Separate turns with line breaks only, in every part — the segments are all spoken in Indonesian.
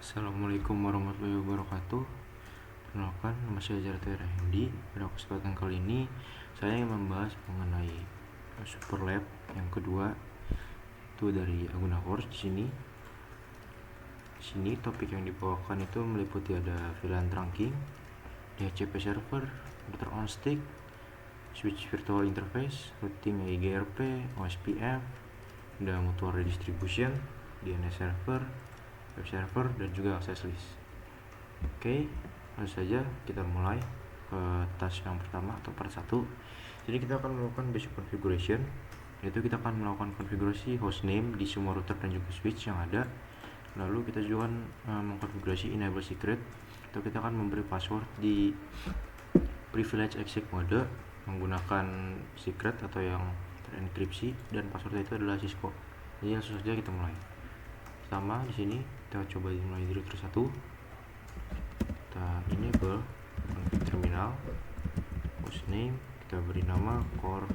Assalamualaikum warahmatullahi wabarakatuh. Perkenalkan, nama saya Jarto Hendi. Pada kesempatan kali ini saya ingin membahas mengenai Superlab yang kedua, itu dari Aguna Course. Di sini topik yang dibawakan itu meliputi ada VLAN trunking, DHCP server, router on stick, switch virtual interface, routing IGRP, OSPF, ada mutual redistribution, DNS server, web server, dan juga access list. Oke, langsung saja kita mulai ke task yang pertama atau part 1. Jadi kita akan melakukan basic configuration, yaitu kita akan melakukan konfigurasi hostname di semua router dan juga switch yang ada. Lalu kita juga akan mengkonfigurasi enable secret, atau kita akan memberi password di privilege exec mode menggunakan secret atau yang terenkripsi, dan passwordnya itu adalah Cisco. Jadi langsung saja kita mulai. Pertama di sini kita coba dimulai dari router 1. Kita enable config terminal, hostname kita beri nama core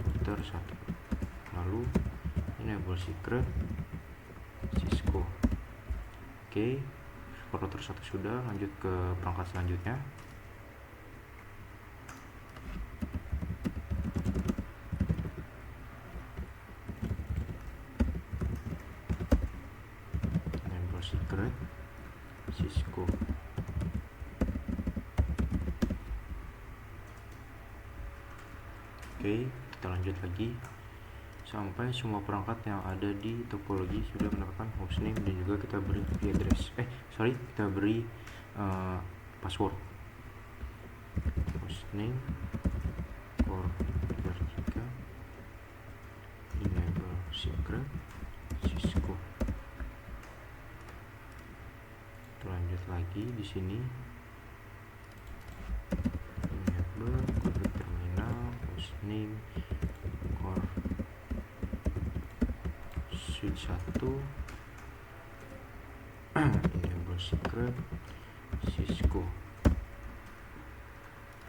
router 1. Lalu enable secret Cisco. Oke, core router 1 sudah. Lanjut ke perangkat selanjutnya. Secret Cisco. Oke, kita lanjut lagi sampai semua perangkat yang ada di topologi sudah mendapatkan hostname dan juga kita beri IP address. Kita beri password. Hostname core 3 enable secret Cisco. Lanjut lagi di sini enable config terminal, hostname core switch 1, enable secret Cisco.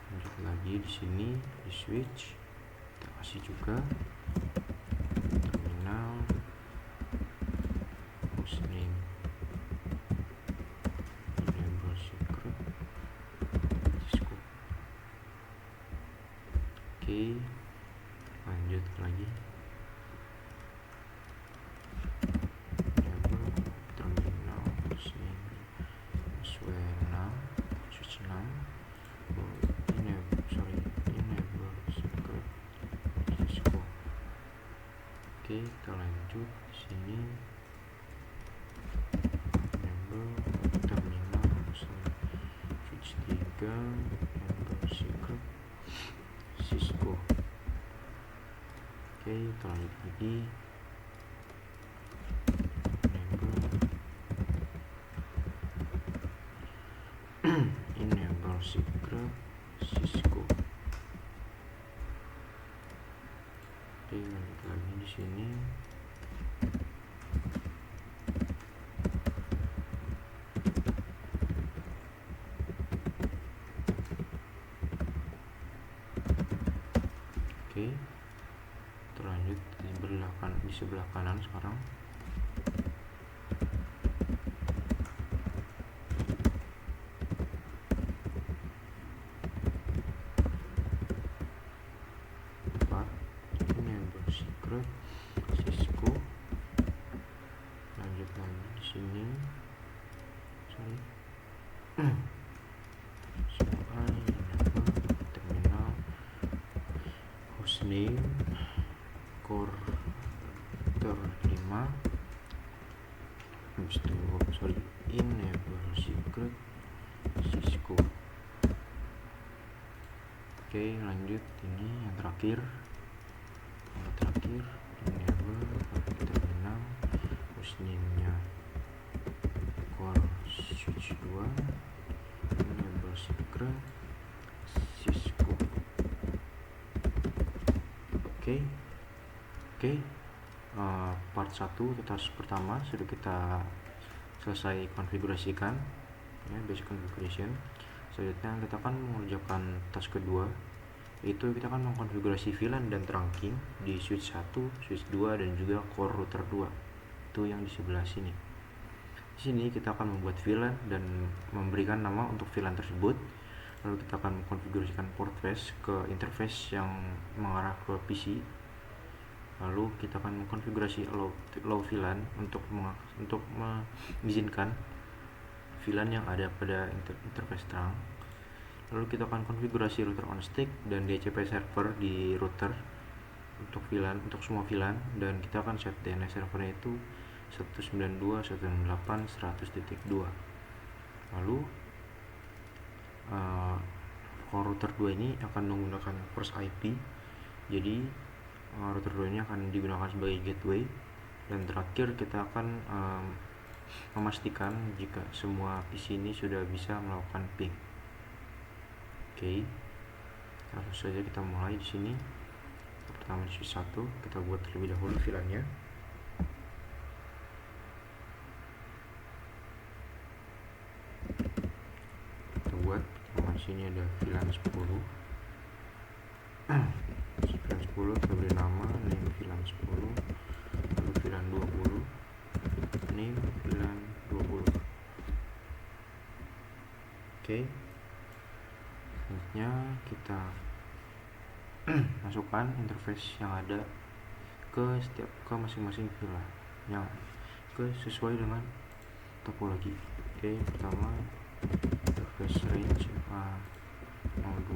Lanjut lagi di sini di switch kita kasih juga terminal, hostname Cisco. Oke, lanjut lagi enable terminal, hostname SW6 switch 6, enable secret Cisco. Oke, kita lanjut di sini enable terminal, hostname switch 3, enable secret Cisco. Oke, kita lanjut lagi enable secret Cisco. Oke, lanjut lagi di sini terlanjut di sebelah kanan sekarang. Enable secret Cisco. Lanjut lagi di sini terminal, hostname core router 5, enable secret Cisco. Oke, lanjut ini yang terakhir enable terminal, hostname nya core switch 2, enable secret Cisco. Oke, part 1 atau task pertama sudah kita selesai konfigurasikan ya, basic configuration. Selanjutnya kita akan mengerjakan task kedua, yaitu kita akan mengkonfigurasi VLAN dan trunking di switch 1, switch 2, dan juga core router 2. Itu yang di sebelah sini. Di sini kita akan membuat VLAN dan memberikan nama untuk VLAN tersebut. Lalu kita akan mengkonfigurasikan port face ke interface yang mengarah ke PC. Lalu kita akan mengkonfigurasi allow VLAN untuk mengizinkan VLAN yang ada pada interface terang. Lalu kita akan konfigurasi router on stick dan DHCP server di router untuk VLAN, untuk semua VLAN, dan kita akan set DNS servernya itu 192.168.100.2. Lalu router 2 ini akan menggunakan first IP. Jadi router 2 ini akan digunakan sebagai gateway, dan terakhir kita akan memastikan jika semua PC ini sudah bisa melakukan ping. Oke, langsung saja kita mulai di sini. Pertama di switch 1 kita buat terlebih dahulu VLAN-nya. Kita buat pertama di sini ada VLAN 10. VLAN 10 kita beri nama name VLAN 10. Lalu VLAN 20 name VLAN 20. Oke. Selanjutnya kita masukkan interface yang ada ke masing-masing VLAN yang sesuai dengan topologi. Oke, pertama interface range FA02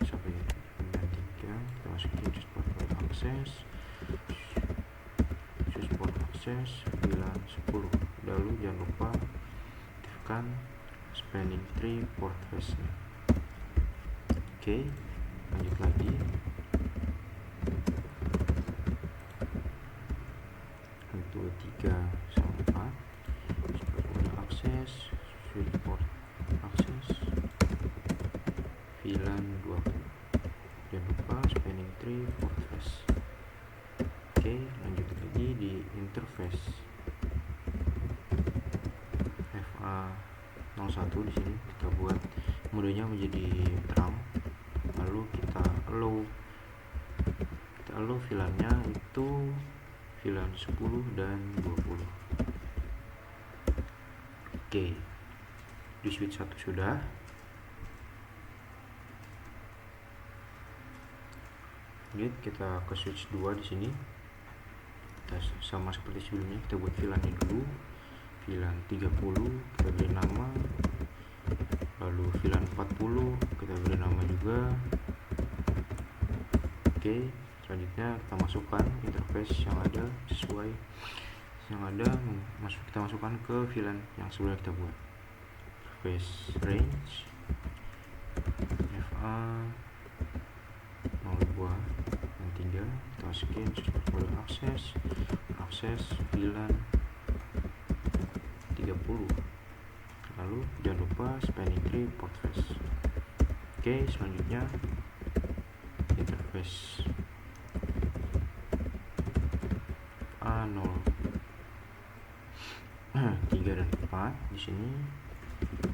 sampai 93 kita masukin switchport access VLAN 10. Lalu jangan lupa aktifkan spanning tree port face nya. Oke, lanjut lagi. Untuk 3 sampai 4 switchport akses, switchport akses VLAN 20. Jangan lupa spanning tree port face. Oke, lanjut lagi di interface FA01. di sini kita buat modenya menjadi terang. Lalu kita allow VLAN-nya itu VLAN 10 dan 20. Oke, di switch 1 sudah. Lanjut kita ke switch 2 di sini. Kita sama seperti sebelumnya, kita buat VLAN-nya dulu. VLAN 30 kita beri nama. Lalu VLAN 40 kita beri nama juga. Oke, selanjutnya kita masukkan interface yang ada sesuai kita masukkan ke VLAN yang sebelumnya kita buat. Interface range FA02 dan 3 kita masukin switchport akses VLAN 30. Lalu jangan lupa spanning tree port face. Oke, selanjutnya interface A0 3 dan 4 di sini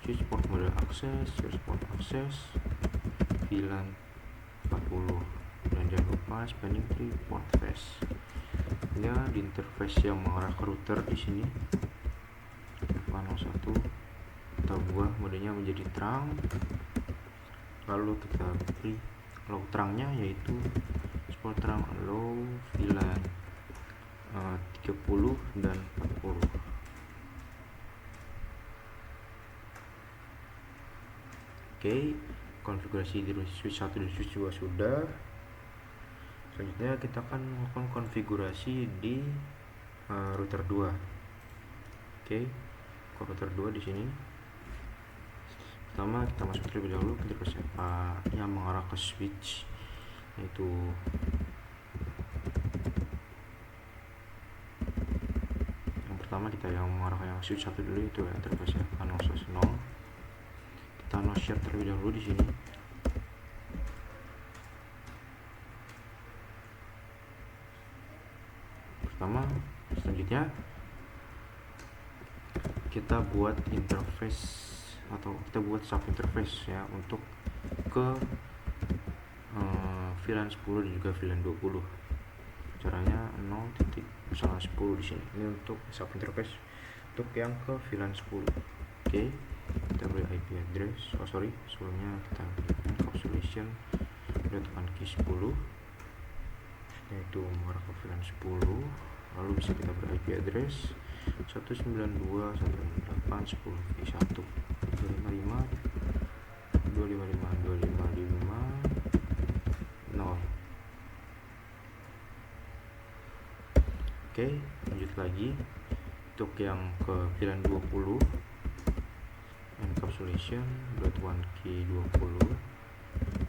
switchport model akses, switchport akses VLAN 40, dan jangan lupa spanning tree port face. Ya, di interface yang mengarah ke router di sini FA01 kita buat modenya menjadi terang. Lalu kita beri allow terangnya yaitu switchport terang allow VLAN 30 dan 40. Oke, konfigurasi di switch 1 dan switch 2 sudah. Selanjutnya kita akan melakukan konfigurasi di router 2. Oke, ke router 2 di sini. Pertama kita masuk terlebih dahulu ke interface yang mengarah ke switch, yaitu yang pertama kita yang mengarah yang switch 1 dulu, itu interface A0/0. Kita no share terlebih dahulu di sini. Pertama, selanjutnya kita buat interface atau kita buat sub interface ya untuk ke VLAN 10 dan juga VLAN 20. Caranya 0.10 di sini. Ini untuk sub interface untuk yang ke VLAN 10. Oke, kita beri IP address. Sebelumnya kita beri encapsulation .1key 10, yaitu mengarah ke VLAN 10. Lalu bisa kita beri IP address 192.168.10.1 255.255.255.0. Oke, lanjut lagi untuk yang ke VLAN 20, encapsulation .1key 20,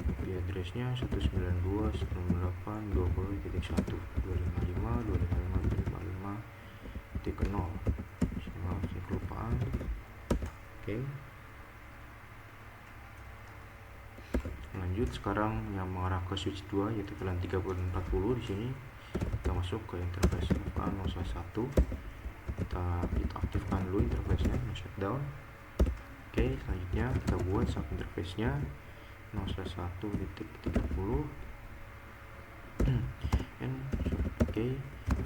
IP addressnya 192.168.20.1 255.255.255.0. Maaf, saya kelupaan. Oke, lanjut sekarang yang mengarah ke switch 2, yaitu VLAN 3040. Di sini kita masuk ke interface FA 0/1. Kita aktifkan dulu interface-nya, shutdown. Oke, selanjutnya kita buat sub interface-nya 0/1.30.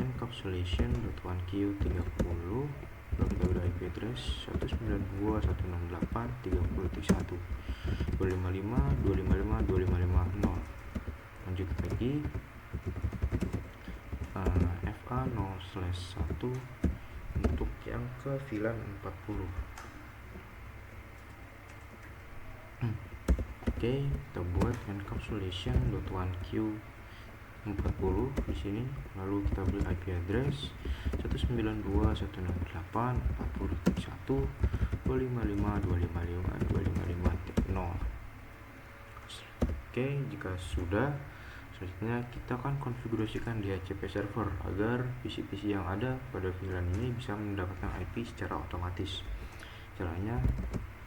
Encapsulation .1key 30. Lalu kita beri IP address 192.168.30.1 255.255.255.0. Lanjut lagi FA 0/1 untuk yang ke VLAN 40. Oke, kita buat encapsulation .1key 40 di sini. Lalu kita beri IP address 192.168.40.1 255.255.255.0. Oke, jika sudah, selanjutnya kita akan konfigurasikan DHCP server agar PC-PC yang ada pada VLAN ini bisa mendapatkan IP secara otomatis. Caranya,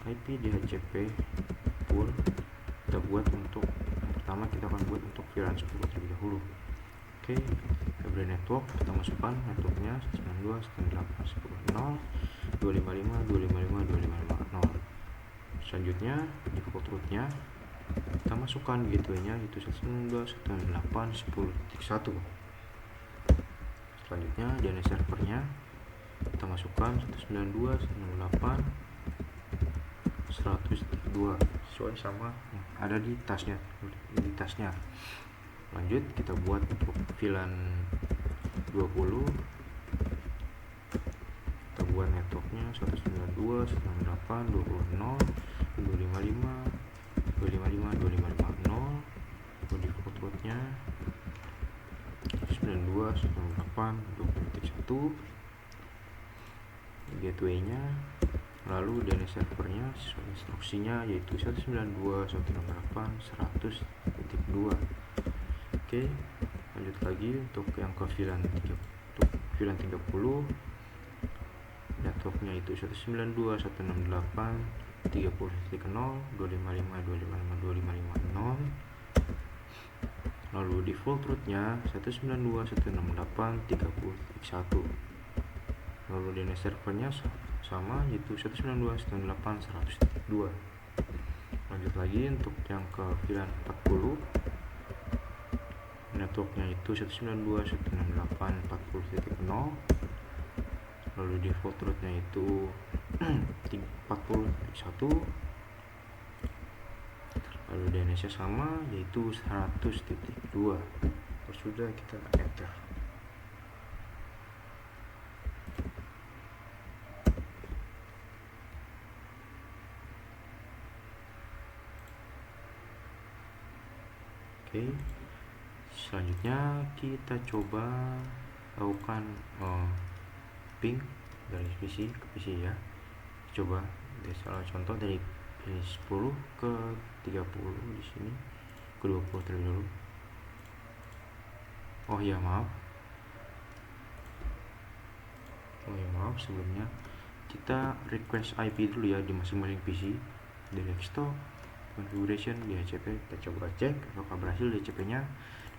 IP DHCP pool kita buat untuk pertama kita akan buat untuk VLAN 10 terlebih dahulu. Oke, kita beri network, kita masukkan networknya 192.168.10.0 255.255.255.0. Selanjutnya di default rootnya kita masukkan gateway-nya yaitu 192.168.10.1. Selanjutnya DNS servernya kita masukkan 192.168.100.2 sesuai sama ada di tasnya. Lanjut kita buat untuk VLAN 20, kita buat networknya 192.168.20.255.255.255.0. di default rootnya 192.168.20.1 gateway-nya. Lalu DNS servernya sesuai instruksinya yaitu 192.168.100.2. Oke, lanjut lagi untuk yang ke VLAN 30. Networknya itu 192.168.30.0 255.255.255.0. Lalu default rootnya 192.168.30.1. Lalu DNS servernya sama yaitu 192.168.100.2. Lanjut lagi untuk yang ke VLAN 40, networknya itu 192.168.40.0. lalu default rootnya itu 40.1. lalu DNS nya sama yaitu 100.2. Sudah kita enter. Oke, selanjutnya kita coba lakukan ping dari PC ke PC ya. Coba salah contoh dari PC 10 ke 30 di sini ke 20 terlebih dulu. Oh ya maaf sebelumnya kita request IP dulu ya di masing-masing PC. Di desktop configuration DHCP kita coba cek apakah berhasil DHCP nya.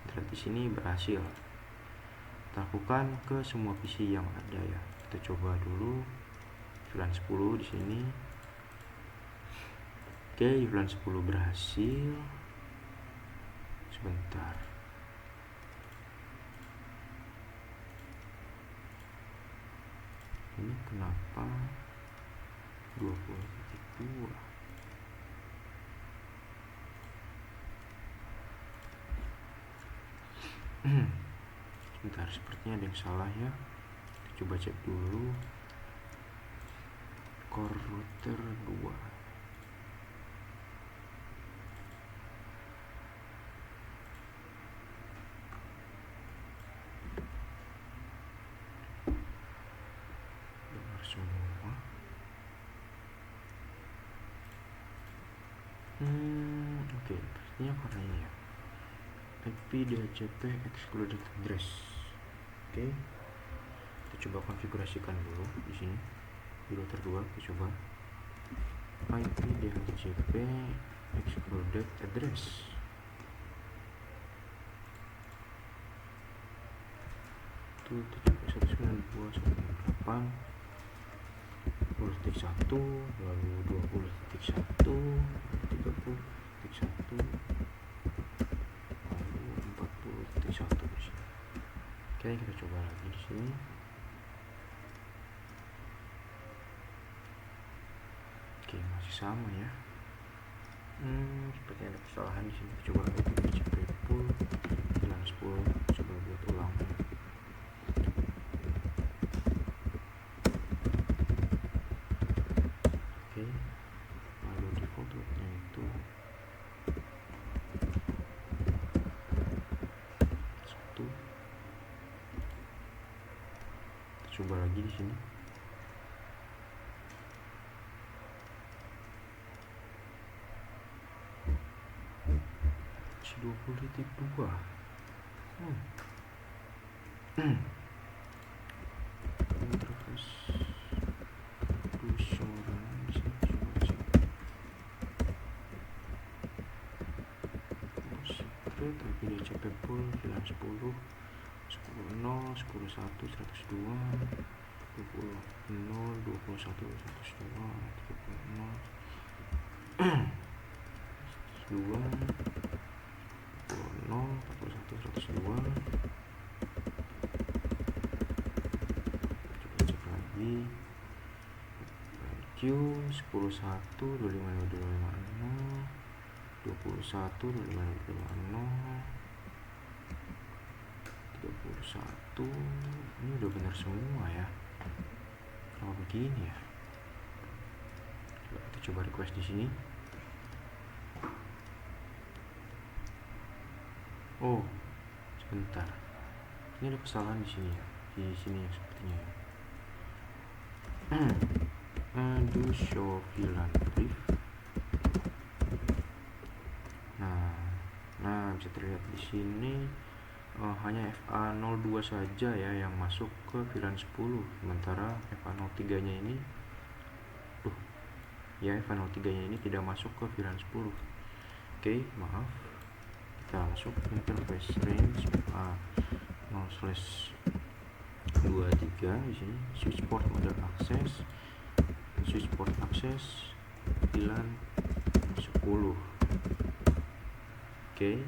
Terlihat di sini berhasil. Kita lakukan ke semua PC yang ada ya. Kita coba dulu VLAN 10 di sini. Oke, VLAN 10 berhasil. Sebentar. ini kenapa 20.2. Sebentar, sepertinya ada yang salah ya. Kita coba cek dulu. Core router 2. Benar semua. Oke, pastinya karena ini ya. IP DHCP excluded address. Oke, kita coba konfigurasikan dulu di sini di router 2. Kita coba IP DHCP excluded address. Itu 192.168 10.1, lalu 20.1, 30.1, lalu 40.1 di sini. Oke, kita coba lagi di sini. Oke, masih sama ya. Sepertinya ada kesalahan di sini. Coba lagi DHCP pool 910. Coba buat ulang. Oke, lalu default rootnya itu 1. Kita coba lagi di sini. Si 20.2. Interface tapi DHCP pool 910 10.0 10.1 102 20.0 21 102 30.0 2 0 41 102. Coba cek lagi. Q 10.1 25.250 21 25.250 31. Ini udah benar semua ya. Kenapa begini ya? Kita coba request di sini. Oh, sebentar. Ini ada kesalahan di sini ya. Di sini ya sepertinya ya. Do show VLAN brief. Nah, bisa terlihat di sini hanya FA02 saja ya yang masuk ke VLAN 10, sementara FA03-nya ini FA03-nya ini tidak masuk ke VLAN 10. Oke, maaf. Kita masuk interface range FA0/23 di sini, switch port model access, switch port access VLAN 10. Oke,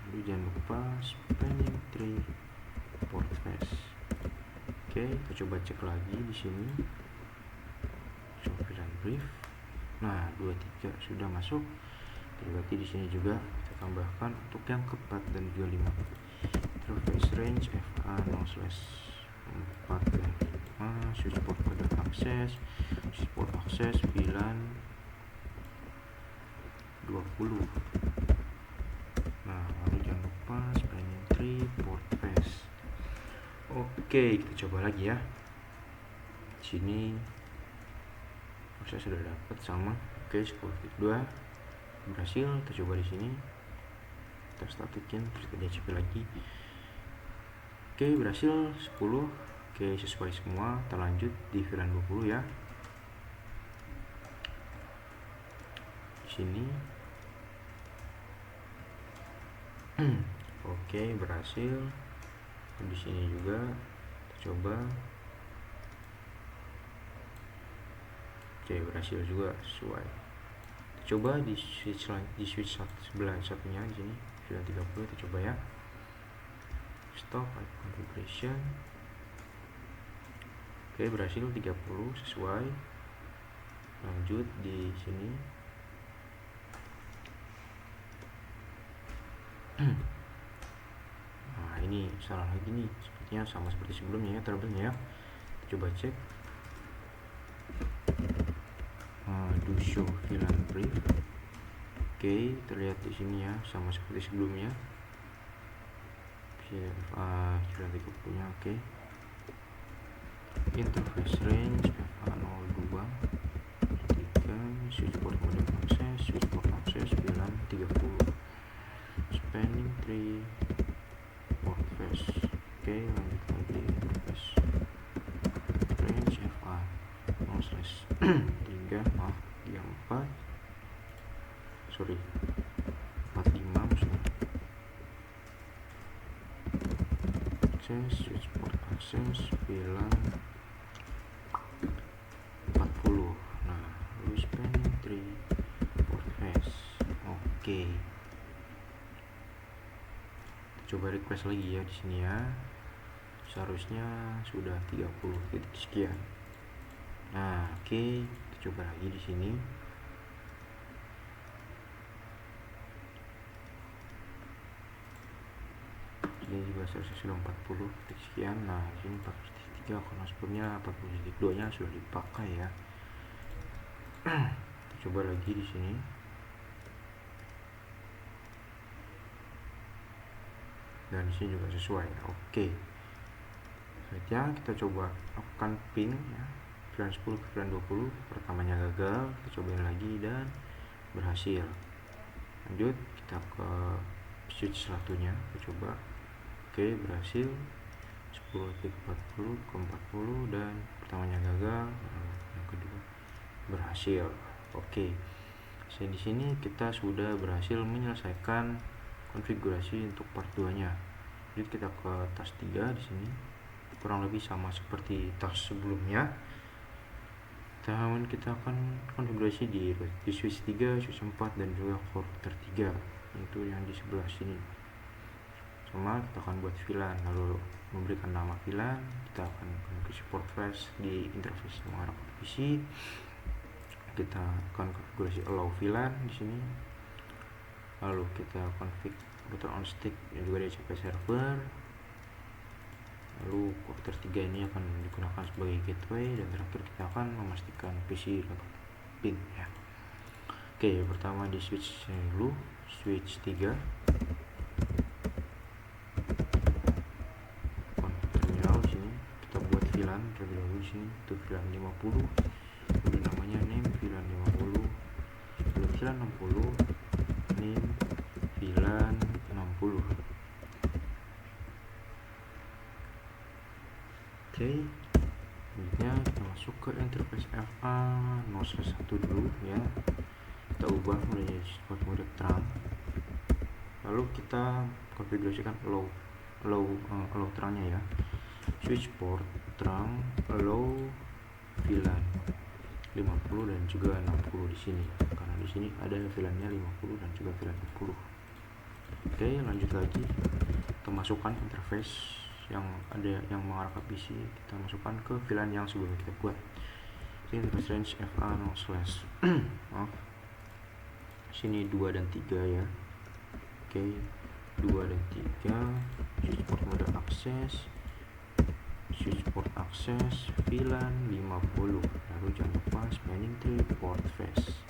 lalu jangan lupa spanning tree port face. Oke, kita coba cek lagi di sini. Show VLAN brief. Nah, 23 sudah masuk. Berarti di sini juga kita tambahkan untuk yang keempat dan juga 5. Interface range FA0/4 switch port pada access, switch port access VLAN 20. Nah, lalu jangan lupa spanning tree port face. Oke, kita coba lagi ya. Sini saya sudah dapat sama. Oke, 10.2 berhasil. Kita coba di sini. Kita statikin, terus kita DHCP lagi. Oke, berhasil 10. Oke, sesuai semua. Kita lanjut di VLAN 20 ya. Di sini. Oke, berhasil. Di sini juga kita coba. Oke, berhasil juga sesuai. Kita coba di switch sebelah satunya di sini VLAN 30. Kita coba ya. Stop configuration. Oke, berhasil 30 sesuai. Lanjut di sini. Nah, ini salah lagi nih. Sepertinya sama seperti sebelumnya ya, trouble-nya ya. Coba cek. Do show VLAN brief. Oke, terlihat di sini ya, sama seperti sebelumnya. VFA 30-nya oke. Interface range FA02 3 switchboard modem access, switchboard access VLAN 30, spanning tree port face. Oke, lanjut lagi. Interface range FA 0/3 maaf 34 sorry 45 maksudnya. Access switchboard access VLAN 40. Nah, lalu spanning tree port face. Oke. Coba request lagi ya di sini ya. Seharusnya sudah 30 titik sekian. Nah, oke, kita coba lagi di sini. Ini juga seharusnya sudah 40 titik sekian. Nah, di sini 40.3 karena sebelumnya 40.2 nya sudah dipakai ya. Kita coba lagi di sini. Dan di sini juga sesuai. Oke. Selanjutnya kita coba lakukan ping ya. VLAN 10 ke VLAN 20. Pertamanya gagal, kita cobain lagi dan berhasil. Lanjut kita ke switch satunya, kita coba. Oke, berhasil 10.40 ke 40 dan pertamanya gagal, yang kedua berhasil. Oke. Di sini kita sudah berhasil menyelesaikan konfigurasi untuk part 2-nya. Jadi kita ke task 3 di sini. Kurang lebih sama seperti task sebelumnya. Namun kita akan konfigurasi di switch 3, switch 4 dan juga router 3. Itu yang di sebelah sini. Sama kita akan buat VLAN, lalu memberikan nama VLAN. Kita akan konfigurasi port flash di interface mengarah ke PC. Kita akan konfigurasi allow VLAN di sini. Lalu kita config router on stick yang juga DHCP server. Lalu router 3 ini akan digunakan sebagai gateway dan terakhir kita akan memastikan PC dapat ping ya. Oke, pertama di switch dulu, switch 3. Terminal di sini kita buat VLAN terlebih dahulu di sini, itu VLAN 50. Lalu namanya name VLAN 50. Lalu VLAN 60 name VLAN 60. Oke, selanjutnya kita masuk ke interface FA 0/1 dulu ya. Kita ubah menjadi support mode terang. Lalu kita konfigurasikan allow terangnya ya. Switch port terang, allow VLAN 50 dan juga 60 di sini. Karena di sini ada VLAN-nya 50 dan juga VLAN 60. Oke, lanjut lagi. Kita masukkan interface yang ada yang mengarah ke PC, kita masukkan ke VLAN yang sebelumnya kita buat. Ini interface range FA 0/, maaf. Sini 2 dan 3 ya. Oke, 2 dan 3. Switch port mode access, switch port access VLAN 50. Lalu jangan lupa spanning tree port face.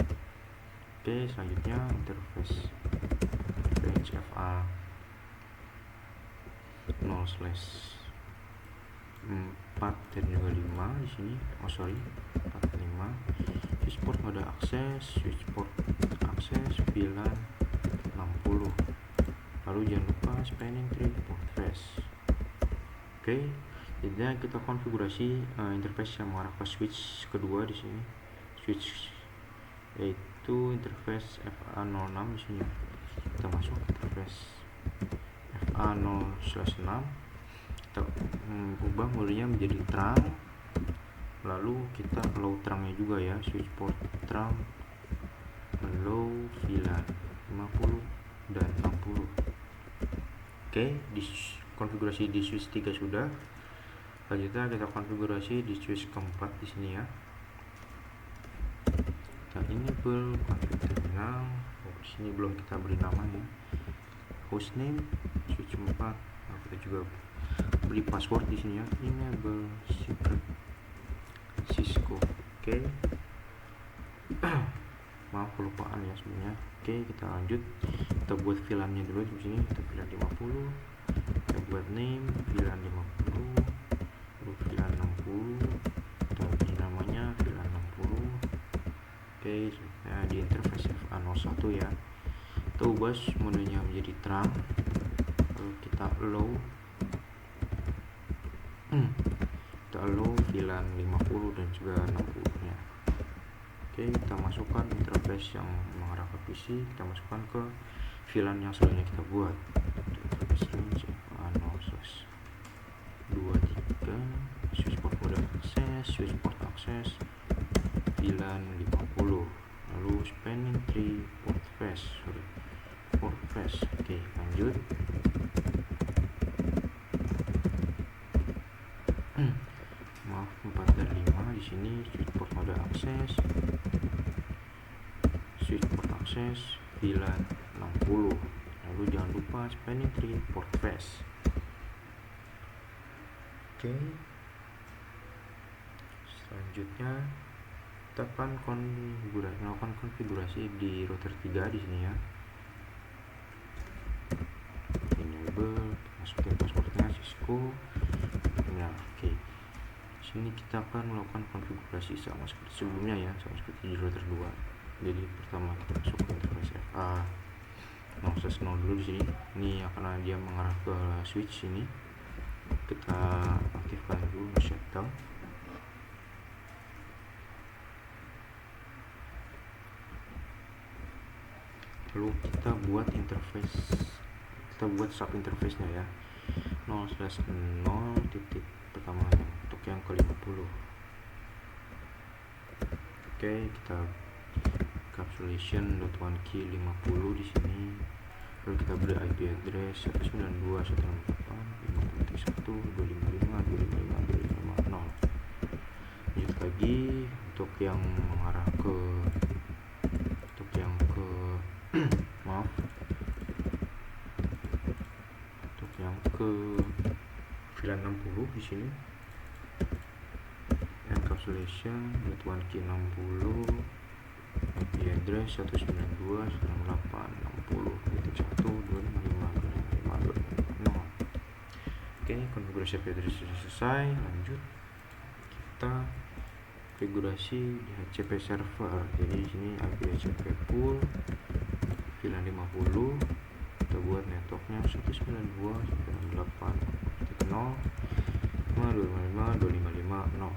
Oke, selanjutnya interface range FA 0/4 dan juga 5 di sini. 4 dan 5. Switch port mode access, switch port access VLAN 60. Lalu jangan lupa spanning tree port face. Oke, jadi kita konfigurasi interface yang mengarah ke switch kedua di sini. Switch yaitu interface FA06 di sini. Kita masuk interface FA 0/6. Kita ubah modenya menjadi terang. Lalu kita allow terangnya juga ya, switch port terang, allow VLAN 50 dan 60. Oke, di konfigurasi di switch 3 sudah. Selanjutnya kita konfigurasi di switch keempat di sini ya. Kita enable config terminal. Di sini belum kita beri nama ya. Hostname switch 4. Nah, kita juga beri password di sini ya. Enable secret Cisco. Oke. Maaf kelupaan ya sebenarnya. Oke, kita lanjut. Kita buat VLAN-nya dulu di sini. Kita VLAN 50. Kita buat name VLAN 50. Lalu VLAN 60. Kita beri namanya VLAN 60. Oke, nah di interface FA01 ya. Kita ubah modenya menjadi terang. Lalu kita allow. Kita allow VLAN 50 dan juga 60 nya. Oke, kita masukkan interface yang mengarah ke PC, kita masukkan ke VLAN yang sebelumnya kita buat. Interface range FA0/23, switchport mode akses, switchport akses, VLAN 50, lalu spanning tree port face. Oke, lanjut. Maaf 4 dan 5 di sini switchport mode akses, switchport akses VLAN 60, lalu jangan lupa spanning tree port face. Oke, selanjutnya kita akan melakukan konfigurasi di router 3 di sini ya. Enable, masukin passwordnya Cisco. Nah, oke. Sini kita akan melakukan konfigurasi sama seperti sebelumnya ya, sama seperti di router 2. Jadi pertama kita masuk ke interface FA0/0 dulu di sini. Ini karena dia mengarah ke switch ini. Kita aktifkan dulu shutdown. Lalu kita buat interface, kita buat sub interface nya ya. 0/0 titik pertama untuk yang ke-50. Oke, kita encapsulation.1key 50 di sini. Lalu kita beri IP address 192.168.1.1.255.255.255.0. Lanjut lagi untuk yang mengarah ke maaf, untuk yang ke VLAN 60 di sini. Encapsulation.1key 60, IP address 192.168.1.1.255.255.0. Oke, konfigurasi IP address sudah selesai. Lanjut, kita konfigurasi di HCP server. Jadi di sini IP HCP pool VLAN 50. Kita buat networknya 192.168.0.255.255.0.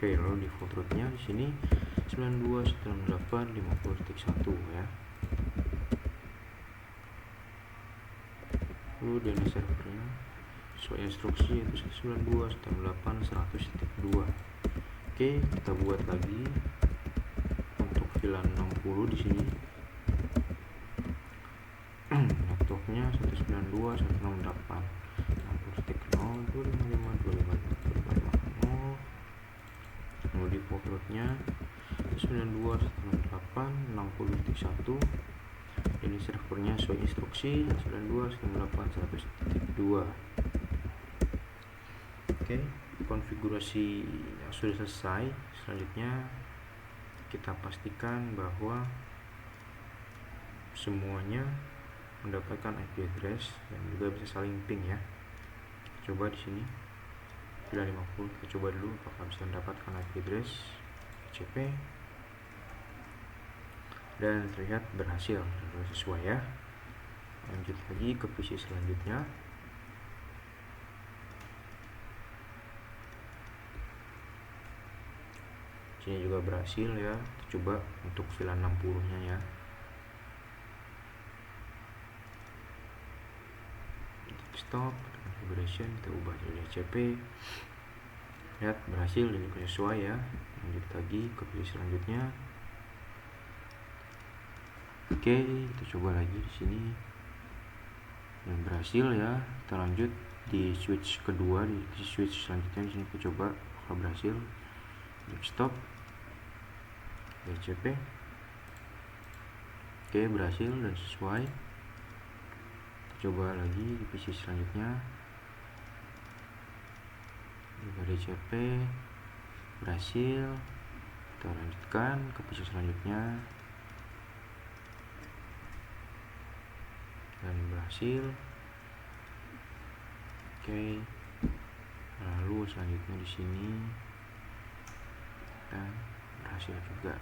Oke, lalu default rootnya di sini 92.168.50.1 ya. Lalu DNS servernya sesuai instruksi yaitu 192.168.100.2. Oke, kita buat lagi untuk VLAN 60 di sini. Networknya 192.168.0.255.255.255.0. Lalu default rootnya 192.168.60.1. Ini servernya sesuai instruksi 192.168.100.2. Oke, konfigurasi yang sudah selesai. Selanjutnya kita pastikan bahwa semuanya mendapatkan IP address dan juga bisa saling ping ya. Coba di sini VLAN 50, kita coba dulu apakah bisa mendapatkan IP address HCP, dan terlihat berhasil sesuai ya. Lanjut lagi ke PC selanjutnya. Sini juga berhasil ya. Kita coba untuk VLAN 60 nya ya. Stop configuration, kita ubah jadi HCP. Lihat berhasil dan juga sesuai ya. Lanjut lagi ke PC selanjutnya. Oke, kita coba lagi di sini dan berhasil ya. Kita lanjut di switch kedua, di switch selanjutnya di sini kita coba apakah berhasil. Stop DCP. Oke, berhasil dan sesuai. Kita coba lagi di PC selanjutnya, juga DCP berhasil. Kita lanjutkan ke PC selanjutnya dan berhasil. Oke, lalu selanjutnya di sini dan berhasil juga.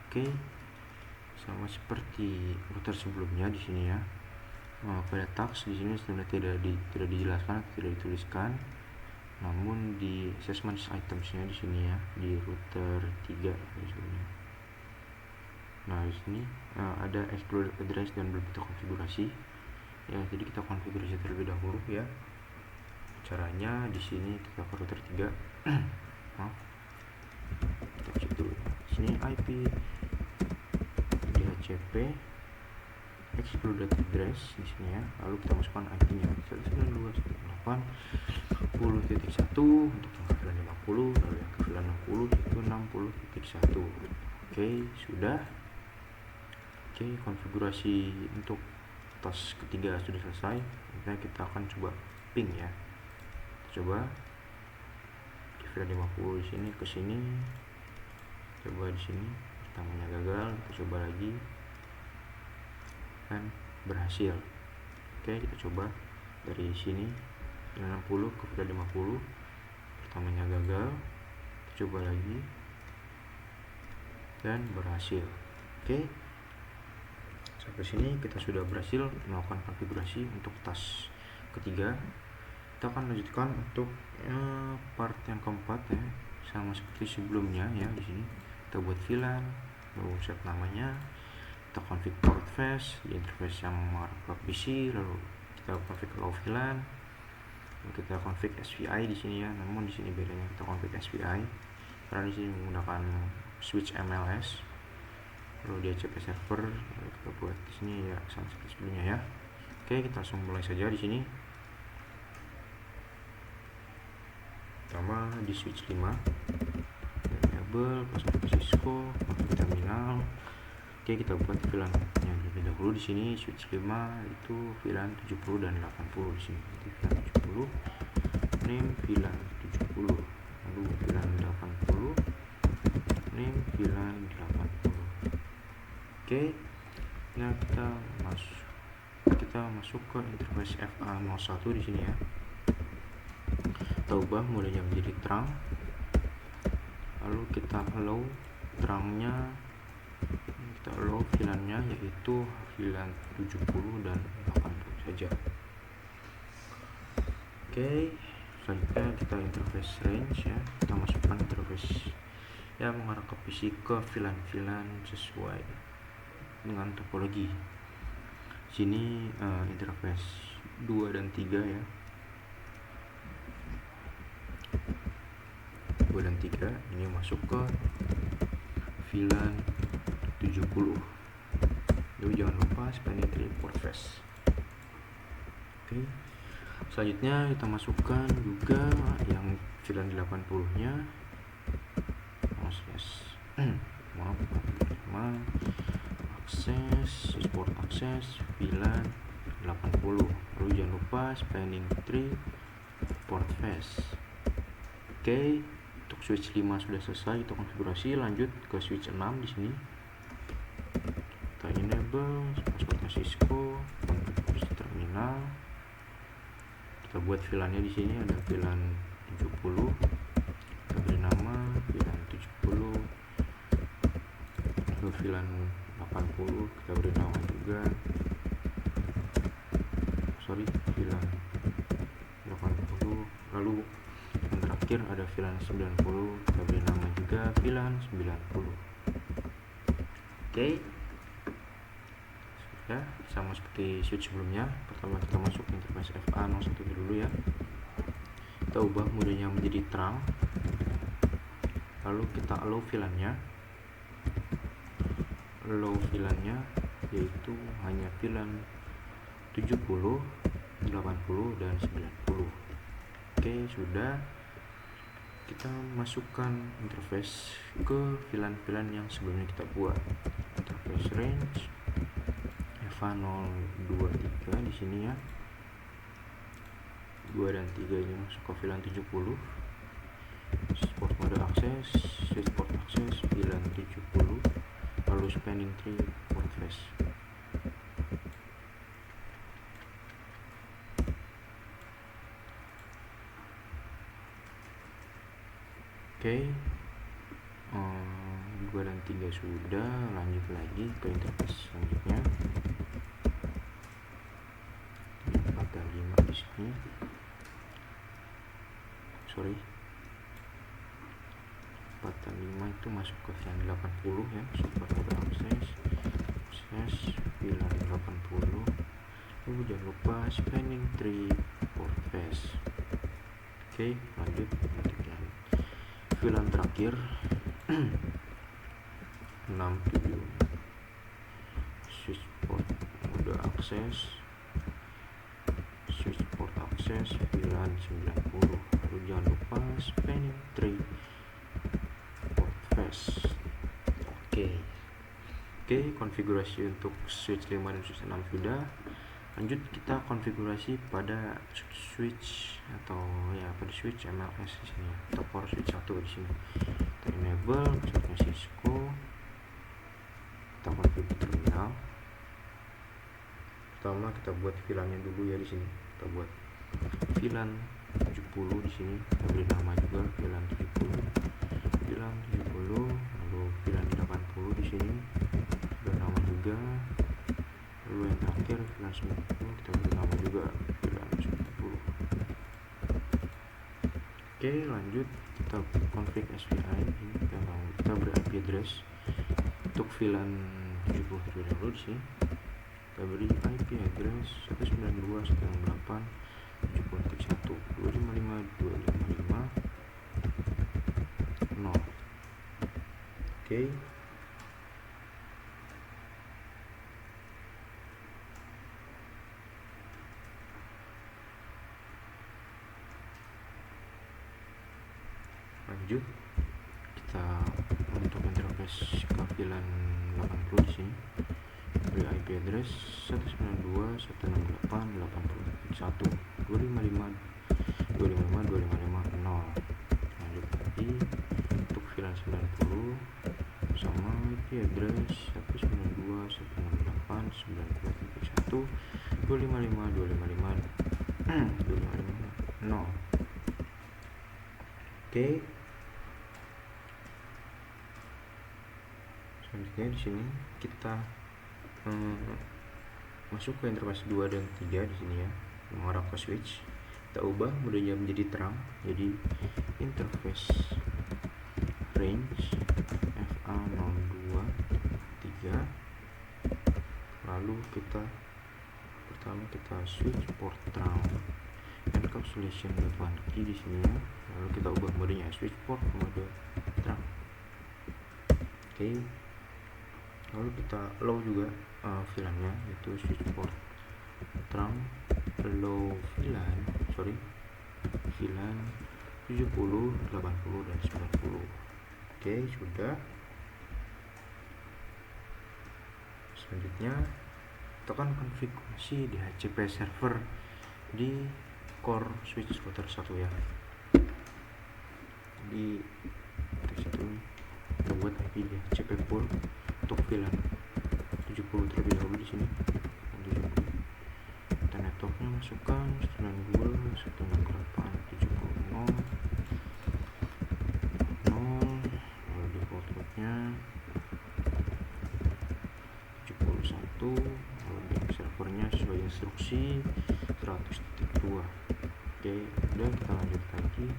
Oke, sama seperti router sebelumnya di sini ya. Pada task di sini sebenarnya tidak dijelaskan atau tidak dituliskan, namun di assessment itemsnya di sini ya, di router 3 sebelumnya. Nah, di sini ada explode address dan belum kita konfigurasi ya, jadi kita konfigurasi terlebih dahulu ya. Caranya di sini kita ke router 3. Kita cek dulu. Di sini IP DHCP exploded address di sini ya. Lalu kita masukkan IP-nya 192.168.10.1 untuk yang ke VLAN 50, lalu yang ke VLAN 60 itu 60.1. Oke, sudah. Oke, konfigurasi untuk task ketiga sudah selesai. Nah, kita akan coba ping ya. Coba di VLAN 50 di sini ke sini. Coba di sini pertamanya gagal, kita coba lagi. Kan berhasil. Oke, kita coba dari sini VLAN 60 ke VLAN 50. Pertamanya gagal. Kita coba lagi. Dan berhasil. Oke. Sampai sini kita sudah berhasil melakukan konfigurasi untuk task ketiga. Kita akan lanjutkan untuk part yang keempat ya, sama seperti sebelumnya ya. Di sini kita buat VLAN, lalu set namanya, kita config port face di interface yang mengarah ke PC, lalu kita config allow VLAN, lalu kita config SVI di sini ya. Namun di sini bedanya kita config SVI karena di sini menggunakan switch MLS. Lalu DHCP server kita buat di sini ya, sama seperti sebelumnya ya. Oke, kita langsung mulai saja di sini. Pertama di switch 5 enable pasang Cisco masuk terminal. Oke, kita buat VLAN-nya lebih dahulu di sini. Switch 5 itu VLAN 70 dan 80 di sini. Jadi VLAN 70 name VLAN 70, lalu VLAN 80 name VLAN 80. Oke, nah kita masuk ke interface FA01 di sini ya. Kita ubah modenya menjadi terang, lalu kita allow terangnya, kita allow VLAN-nya yaitu VLAN 70 dan 80 saja. Oke, selanjutnya kita interface range ya. Kita masukkan interface yang mengarah ke PC ke VLAN sesuai dengan topologi. Sini interface 2 dan 3 ya. 2 dan 3 ini masuk ke VLAN 70. Lalu jangan lupa penetrate port face. Oke. Selanjutnya kita masukkan juga yang VLAN 80-nya. Support akses VLAN 80. Lalu jangan lupa spanning tree port face. Oke, untuk switch 5 sudah selesai kita konfigurasi. Lanjut ke switch 6 di sini. Kita enable passwordnya Cisco, konfigurasi terminal. Kita buat VLAN-nya di sini ada VLAN 70. Kita beri nama VLAN 70. Lalu VLAN 80 kita beri nama juga, VLAN 80. Lalu yang terakhir ada VLAN 90, kita beri nama juga VLAN 90. Oke, ya sama seperti switch sebelumnya. Pertama kita masuk interface FA01 dulu ya. Kita ubah modenya menjadi terang, lalu kita allow VLAN-nya. Allow VLAN-nya yaitu hanya VLAN 70, 80 dan 90. Oke, sudah. Kita masukkan interface ke VLAN yang sebelumnya kita buat. Interface range EVA023 di sini ya. 2 dan 3 ini masuk ke VLAN 70. Port mode akses, switch port akses VLAN 70, lalu spanning tree port face. Oke, 2 dan 3 sudah. Lanjut lagi ke interface selanjutnya. 4 dan 5 di sini. Sorry, 4 dan 5 itu masuk ke VLAN 80 ya. Support mode akses VLAN 80. Lalu jangan lupa spanning tree port face. Oke, lanjut VLAN terakhir 67 switch port mode akses VLAN 90. Lalu jangan lupa spanning tree port face. Oke, konfigurasi untuk switch 5 dan switch 6 sudah. Lanjut kita konfigurasi pada switch atau ya pada switch MLS di sini atau power switch 1 di sini. Kita enable passwordnya Cisco. Kita configure terminal. Pertama kita buat VLAN-nya dulu ya di sini. Kita buat VLAN 70 di sini. Kita beri nama juga VLAN 70. Lalu VLAN 80 di sini. Beri nama juga. Lalu yang terakhir VLAN 90 kita beri nama juga VLAN 90. Oke, lanjut kita config SPI. Kita beri IP address untuk VLAN 70 terlebih dahulu di sini. Kita beri IP address 192.168.255.255.0. Oke. Lanjut kita untuk interface ke VLAN 80 di sini beri IP address 192.168.255.255.0. Lanjut lagi untuk VLAN 90 sama IP address 192.168.255.255.0. Oke. Selanjutnya di sini kita masuk ke interface 2 dan 3 di sini ya, mengarah ke switch. Kita ubah modenya menjadi terang, jadi interface range FA023. Lalu pertama kita switch port terang encapsulation .1 key di sini ya. Lalu kita ubah modenya switch port mode terang. Oke. Lalu kita allow juga VLAN-nya, yaitu switch port terang allow VLAN 70, 80 dan 90. Oke, sudah. Selanjutnya tekan konfigurasi DHCP server di core switch router 1 ya. Di situ kita buat IP DHCP pool untuk VLAN 70 terlebih dahulu di sini. Kita networknya masukkan 92.168.70.0. Lalu di portnya 71. Lalu di servernya sesuai instruksi 100.2. Oke, udah, kita lanjut lagi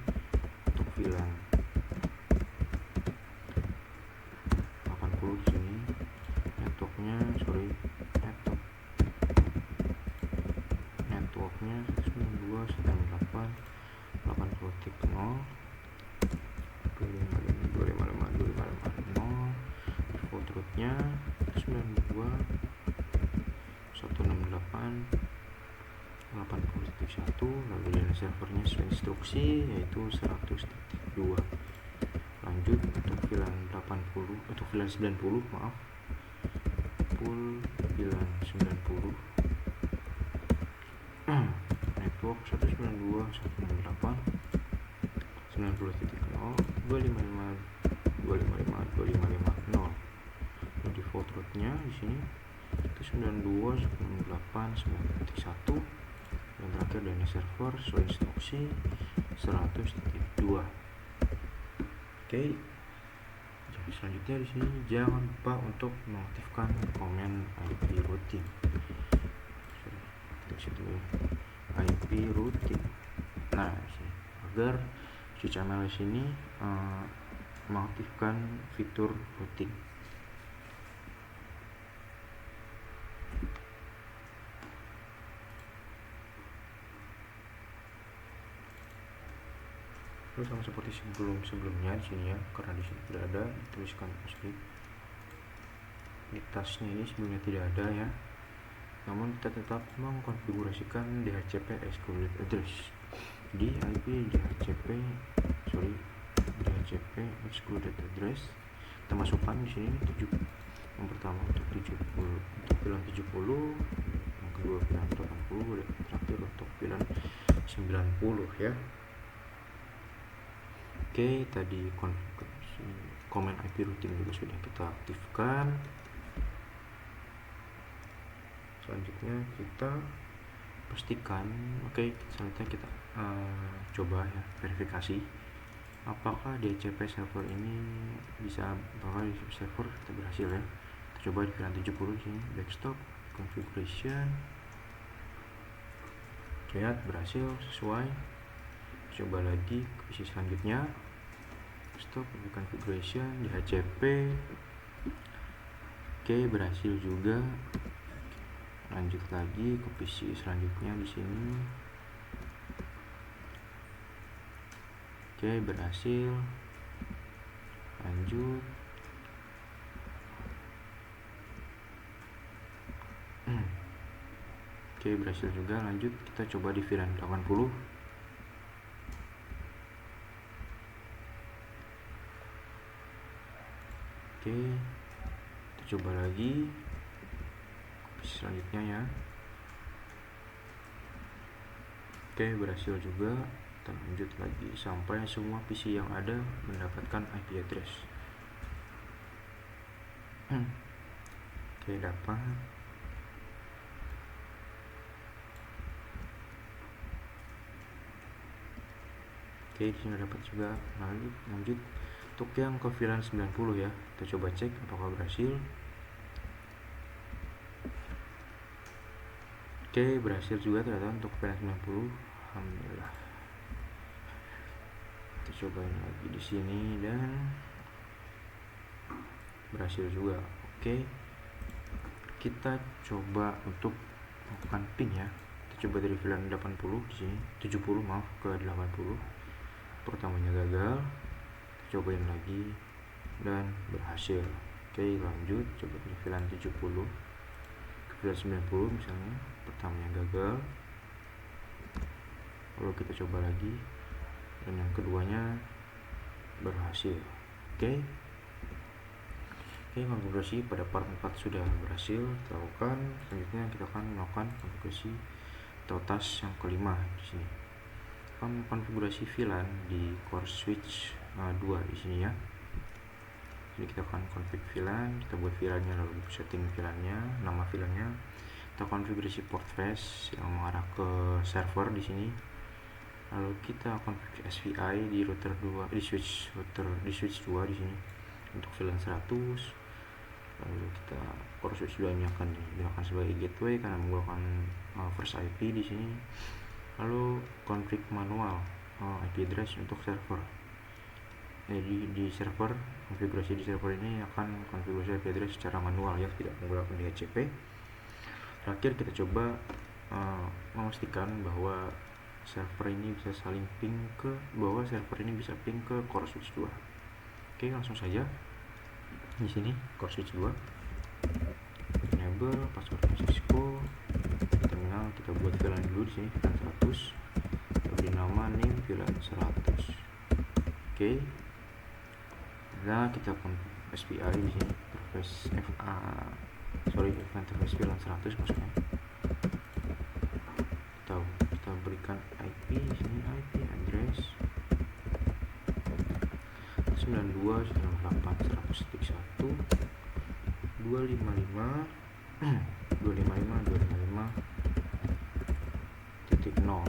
untuk VLAN 80 di sini. Networknya 192.168.80.0. 255.255.0. Default rootnya 92.168.80.0. 1.1, lalu DNS servernya sesuai instruksi yaitu 100.2. Lanjut untuk VLAN 90, maaf, full VLAN 90 network 192.168.90.255.255.255.0. default rootnya di sini itu 92.168.9.1, yang terakhir DNS server sesuai instruksi 100.2. Oke, jadi selanjutnya di sini jangan lupa untuk mengaktifkan komen IP routing. IP routing. Nah, agar switch MLS ini mengaktifkan fitur routing. Terus sama seperti sebelumnya di sini ya, karena di sini tidak ada dituliskan asli. Di tasnya ini sebelumnya tidak ada ya. Namun kita tetap mengkonfigurasikan DHCP excluded address. Di IP DHCP excluded address kita masukkan di sini 7. Yang pertama untuk 70, untuk VLAN 70, yang kedua VLAN 80, dan terakhir untuk VLAN 90 ya. Oke, tadi konfigurasi komen IP routing juga sudah kita aktifkan. Selanjutnya kita pastikan, selanjutnya kita coba ya, verifikasi apakah DHCP server ini bisa, apakah di server kita berhasil ya. Kita coba di VLAN 70 di sini, backstop configuration, lihat berhasil sesuai. Coba lagi ke PC selanjutnya, stop configuration DHCP. Oke, berhasil juga. Lanjut lagi ke PC selanjutnya di sini. Oke, berhasil. Lanjut. Oke, berhasil juga. Lanjut, kita coba di VLAN 80. Oke, kita coba lagi selanjutnya ya. Oke, berhasil juga. Kita lanjut lagi sampai semua PC yang ada mendapatkan IP address. Oke, dapat. Oke, di sini dapat juga. Lanjut untuk yang ke VLAN 90 ya, kita coba cek apakah berhasil. Oke, berhasil juga ternyata untuk VLAN 90. Alhamdulillah. Kita cobain lagi di sini dan berhasil juga. Oke, kita coba untuk melakukan ping ya. Kita coba dari VLAN 80 di sini, 70 maaf, ke 80. Pertamanya gagal. Kita cobain lagi dan berhasil. Oke, lanjut coba dari VLAN 70 ke VLAN 90 misalnya. Pertamanya gagal, lalu kita coba lagi dan yang keduanya berhasil. Oke, konfigurasi pada part 4 sudah berhasil kita lakukan. Selanjutnya kita akan melakukan konfigurasi atau task yang kelima di sini. Konfigurasi VLAN di core switch 2 di sini ya. Jadi kita akan config VLAN, kita buat VLAN-nya, lalu setting VLAN-nya, nama VLAN-nya. Kita konfigurasi port face yang mengarah ke server di sini. Lalu kita config SVI di router 2, di switch 2 di sini untuk VLAN 100. Lalu kita core switch 2 ini akan digunakan sebagai gateway karena menggunakan first IP di sini. Lalu config manual IP address untuk server. Jadi di server, konfigurasi di server ini akan konfigurasi IP address secara manual ya, tidak menggunakan DHCP. Terakhir kita coba memastikan bahwa server ini bisa saling ping ke core switch 2. Oke, langsung saja di sini core switch 2, enable password Cisco, terminal kita buat VLAN dulu di sini, VLAN 100, beri nama name VLAN 100. Oke. Nah, kita akan SPI di sini, interface interface VLAN 100 maksudnya. Kita berikan IP di sini, IP address 92.168.100.1 255.255.255.0.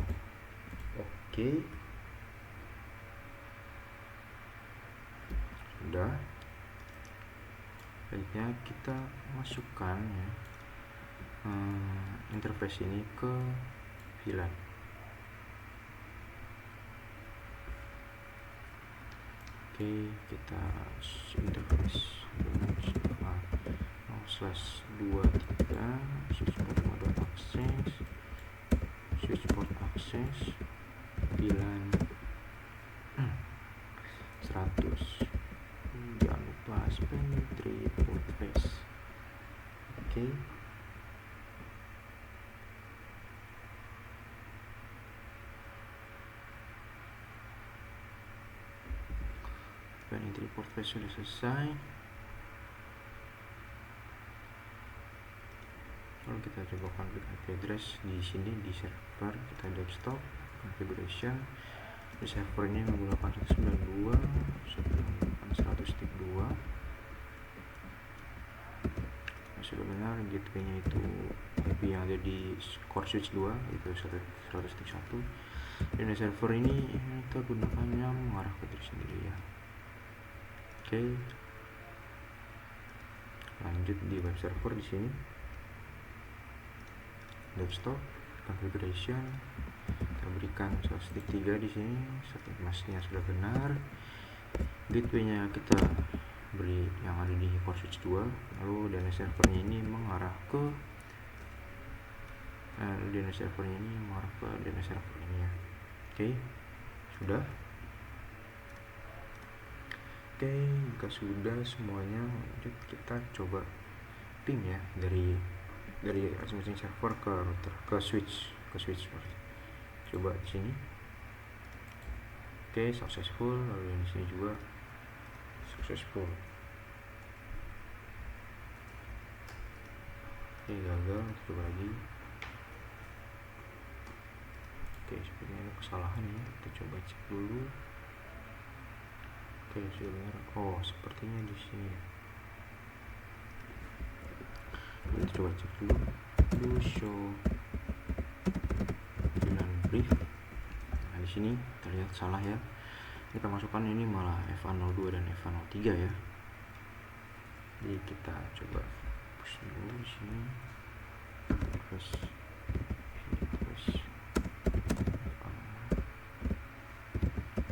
Oke. Sudah. Selanjutnya kita masukkan ya interface ini ke VLAN. Oke, kita interface /23 switchport access VLAN 100. Jangan lupa span 3 port face. Oke. Span 3 port face sudah selesai. Lalu kita coba config IP address di sini di server, kita desktop configuration. Di server ini menggunakan 192.168.100.2. Sudah benar, gateway-nya itu IP yang ada di core switch 2 itu 100.1. Dan di server ini kita gunakannya mengarah ke diri sendiri ya. Oke. Lanjut di web server di sini. Desktop configuration, kita berikan 1.3 di sini, setting masknya sudah benar. Gateway-nya kita beri yang ada di core switch 2, lalu DNS servernya ini mengarah ke DNS server ini ya. Oke, sudah. Oke, jika sudah semuanya, lanjut kita coba ping ya dari masing-masing server ke router, ke switch. Coba di sini. Oke, successful. Lalu yang di sini juga successful. Oke, gagal. Coba lagi. Oke, sepertinya ada kesalahan ya. Kita coba cek dulu. Oke, sudah benar. Oh, sepertinya di sini. Kita coba cek dulu. Show VLAN brief. Nah, di sini terlihat salah ya. Kita masukkan ini malah FA02 dan FA03 ya. Jadi kita coba push dulu di sini. Terus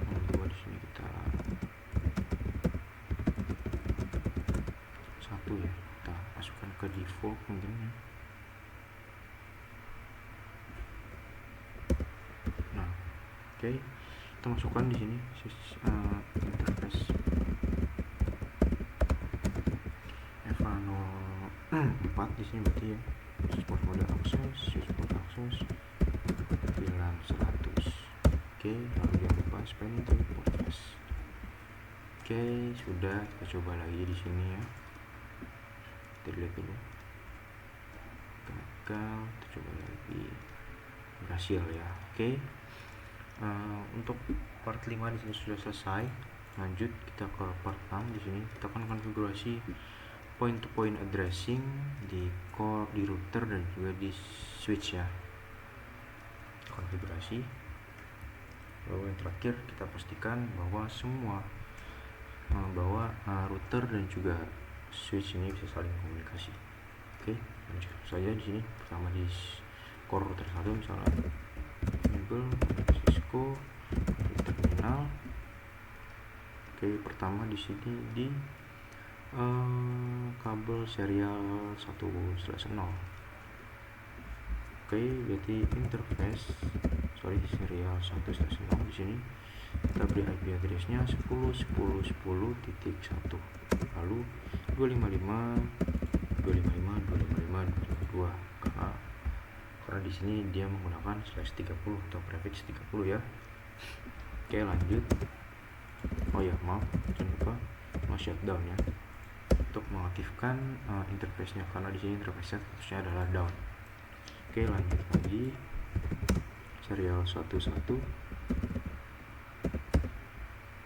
FA02 di sini kita 1 ya. Kita masukkan ke default mungkin ya. Nah, oke. Kita masukkan di sini interface FA04 di sini berarti ya. Switchport mode access VLAN 100. Oke, lalu jangan lupa span itu port face. Oke, sudah. Kita coba lagi di sini ya. Kita lihat dulu. Gagal. Kita coba lagi. Berhasil ya. Oke. Untuk part 5 di sini sudah selesai. Lanjut kita ke part 6 di sini. Kita akan konfigurasi point-to-point addressing di core, di router dan juga di switch ya. Konfigurasi. Lalu yang terakhir kita pastikan bahwa router dan juga switch ini bisa saling komunikasi. Oke, lanjut saja di sini. Pertama di core router 1 misalnya enable Cisco terminal. Oke, pertama di sini di kabel serial 1/0. Oke, berarti interface serial 1/0 di sini kita beri IP address-nya 10.10.10.1 lalu 255.255.252 karena karena di sini dia menggunakan /30 atau prefix 30 ya. Oke, lanjut. Oh ya, maaf, jangan lupa no shutdown ya untuk mengaktifkan interface-nya, karena di sini interface-nya statusnya adalah down. Oke, lanjut lagi. Serial 11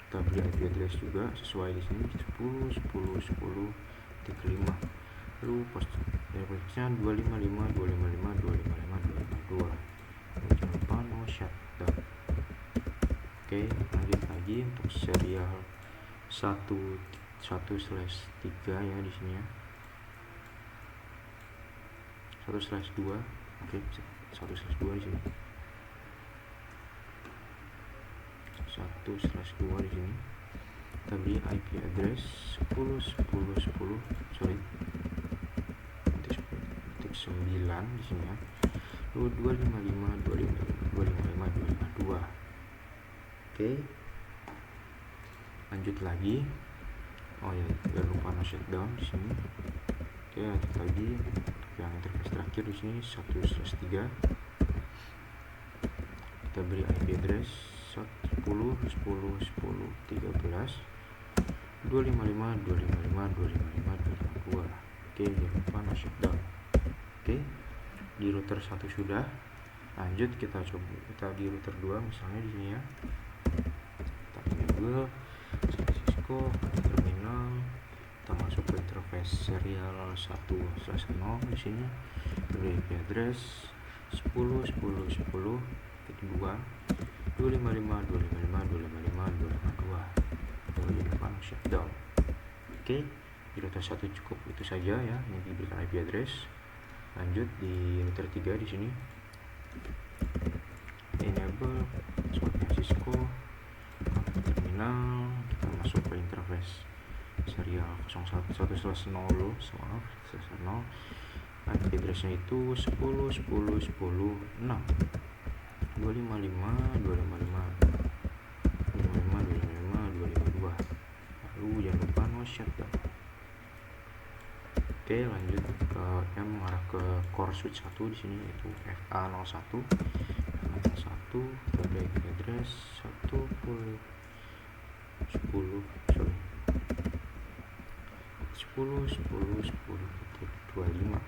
kita beri IP address juga sesuai di sini 10.10.10.5. Lalu post interface-nya 255.255.255.252. Jangan lupa no shutdown. Oke, lanjut lagi untuk serial 1/3 ya di sini ya. 1/2. Oke, 1/2 di sini. 1/2 di sini. Kita beri IP address 10.10.10 9 di sini ya. Lalu 255.255.252. Oke, lanjut lagi. Oh ya, jangan lupa no shutdown di sini. Oke, lanjut lagi untuk yang interface terakhir di sini 1/3. Kita beri IP address 10.10.10.13 255.255.255.252. Oke, jangan lupa no shutdown. Oke, di router 1 sudah. Lanjut kita di router 2 misalnya di sini ya. Kita enable Cisco terminal, kita masuk ke interface serial 1/0 di sini. Beri IP address 10.10.10.2 255.255.255.252. Jangan lupa shutdown. Oke, di router 1 cukup itu saja ya yang diberikan IP address. Lanjut di router 3 di sini. Enable Cisco terminal, kita masuk ke interface serial 1/0 dulu, maaf, 1/0. IP address-nya itu 10.10.10.6 255.255.255.252. Lalu jangan lupa no shutdown. Oke, lanjut ke yang mengarah ke core switch 1 di sini yaitu FA01. FA01 ada IP address 10.10.10.25.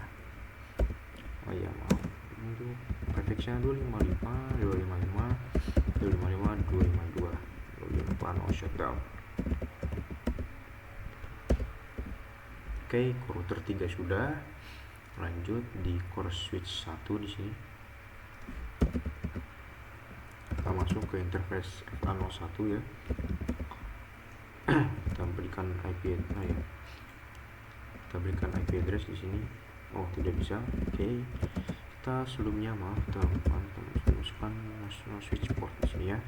Oh ya, maaf, itu prefixnya 255.255.255.252. Lalu jangan lupa no shutdown. Oke, router 3 sudah. Lanjut di core switch 1 di sini. Kita masuk ke interface FA01 ya. Kita berikan IP address di sini. Oh, tidak bisa. Oke. Kita sebelumnya kita masukkan no switch port di sini ya.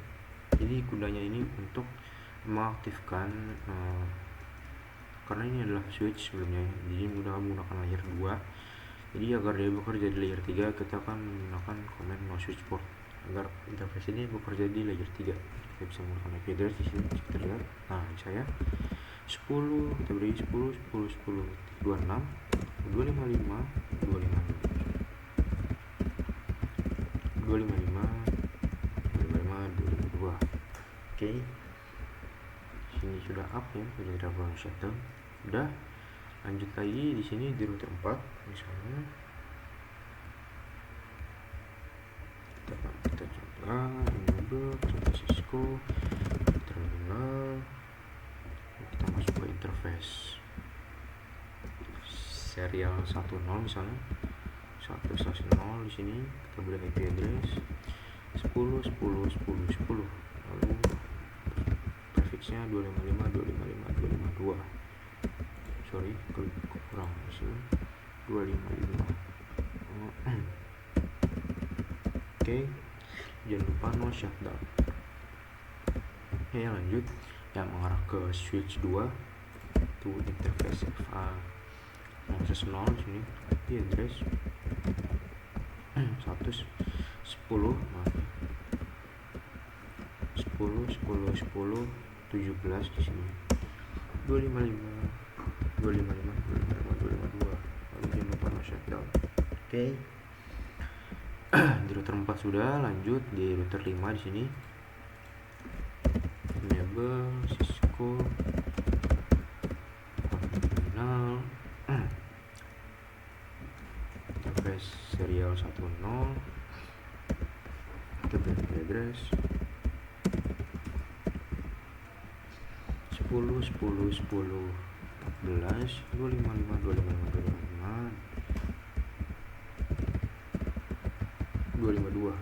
Jadi gunanya ini untuk mengaktifkan karena ini adalah switch sebelumnya, jadi mudah menggunakan layer 2. Jadi agar dia bekerja di layer 3, kita akan menggunakan command no switch port agar interface ini bekerja di layer 3. Kita bisa menggunakan IP address di sini, kita lihat. Nah, saya 10, kita beri 10.10.10.26 255.255.252. Oke, sini sudah up ya, sudah tidak perlu shutdown. Udah, lanjut lagi di sini di router 4 misalnya. Kita coba enable Cisco terminal. Kita masuk ke interface serial 10 misalnya 1/0 di sini. Kita beri IP address 10.10.10.10. Lalu prefixnya 255.255.252. Sorry, kurang di sini 255. Oke, jangan lupa no shutdown. Oke, lanjut yang mengarah ke switch 2 itu interface FA0 di sini. IP address 10.10 di sini. 255.255.255.252. Lalu jangan lupa no shutdown. Oke, Di router 4 sudah, lanjut di router 5 di sini. Enable Cisco terminal interface serial 10 kita IP address 10 10 10 14 255 252.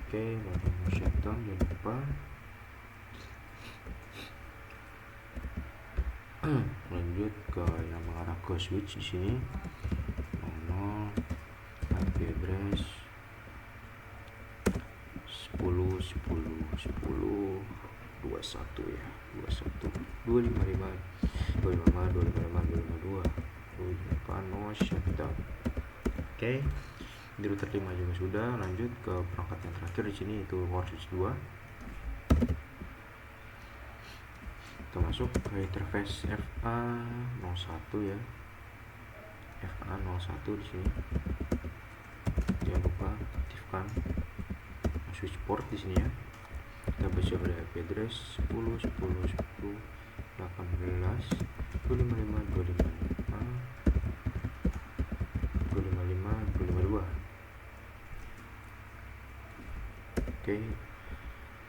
Oke, lalu mau shutdown, jangan lupa. Lanjut ke yang mengarah ke switch di sini 00 IP address 10 10 10 21 ya, 21 255 255 252 no shutdown. Oke, di router 5 juga sudah. Lanjut ke perangkat yang terakhir di sini, itu core switch 2. Kita masuk ke interface FA01 ya, FA01 di sini. Jangan lupa aktifkan switch port di sini ya. Kita baca pada IP address 10 10 10 18 255 255 252. Oke,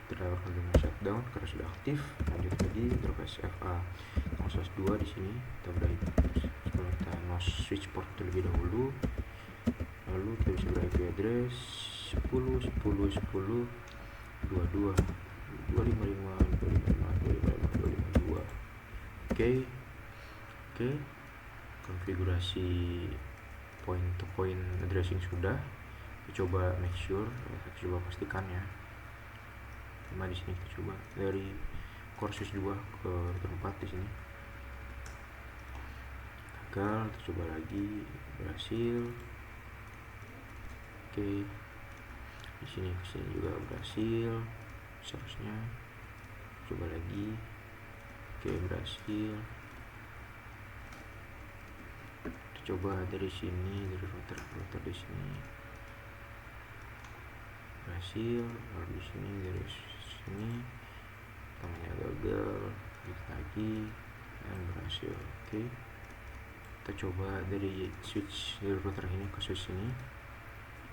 driver continue shutdown karena sudah aktif. Lanjut lagi interface FA02 di sini. Kita beri kita switch port terlebih dahulu. Lalu kita bisa beri IP address 10 10 10 22 255 255 252. Oke, konfigurasi point to point addressing sudah. Kita coba make sure, kita coba pastikan ya. Di sini kita coba dari core switch 2 ke router 4 di sini. Gagal, kita coba lagi, berhasil. Oke. Di sini juga berhasil. Seharusnya coba lagi. Oke, berhasil. Kita coba dari sini, dari router di sini. Berhasil. Lalu di sini dari sini tangannya gagal, klik lagi dan berhasil. Oke, kita coba dari switch dari router ini ke switch ini.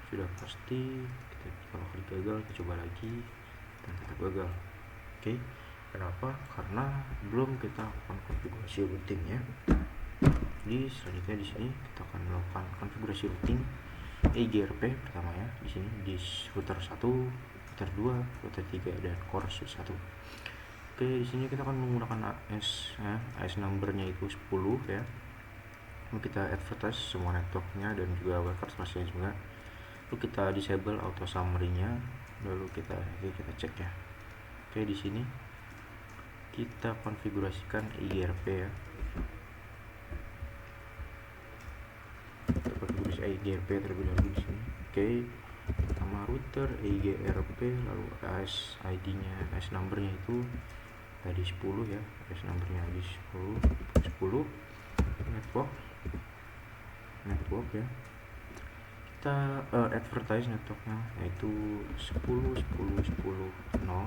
Sudah pasti kita, kalau klik gagal, kita coba lagi dan tetap gagal. Oke, kenapa? Karena belum kita lakukan konfigurasi routingnya. Jadi selanjutnya di sini kita akan melakukan konfigurasi routing IGRP pertama ya, di sini di router 1, router 2, router 3 dan core switch 1. Oke, di sini kita akan menggunakan AS numbernya itu 10 ya. Lalu kita advertise semua networknya dan juga wildcard masnya juga. Lalu kita disable auto summary-nya. Lalu kita cek ya. Oke, di sini kita konfigurasikan IGRP ya. Kita konfigurasi IGRP terlebih dahulu di sini. Oke, nama router IGRP, lalu AS ID-nya, AS number-nya itu tadi 10 ya. AS number-nya di 10 network ya. Kita advertise networknya yaitu 10 10 10 0.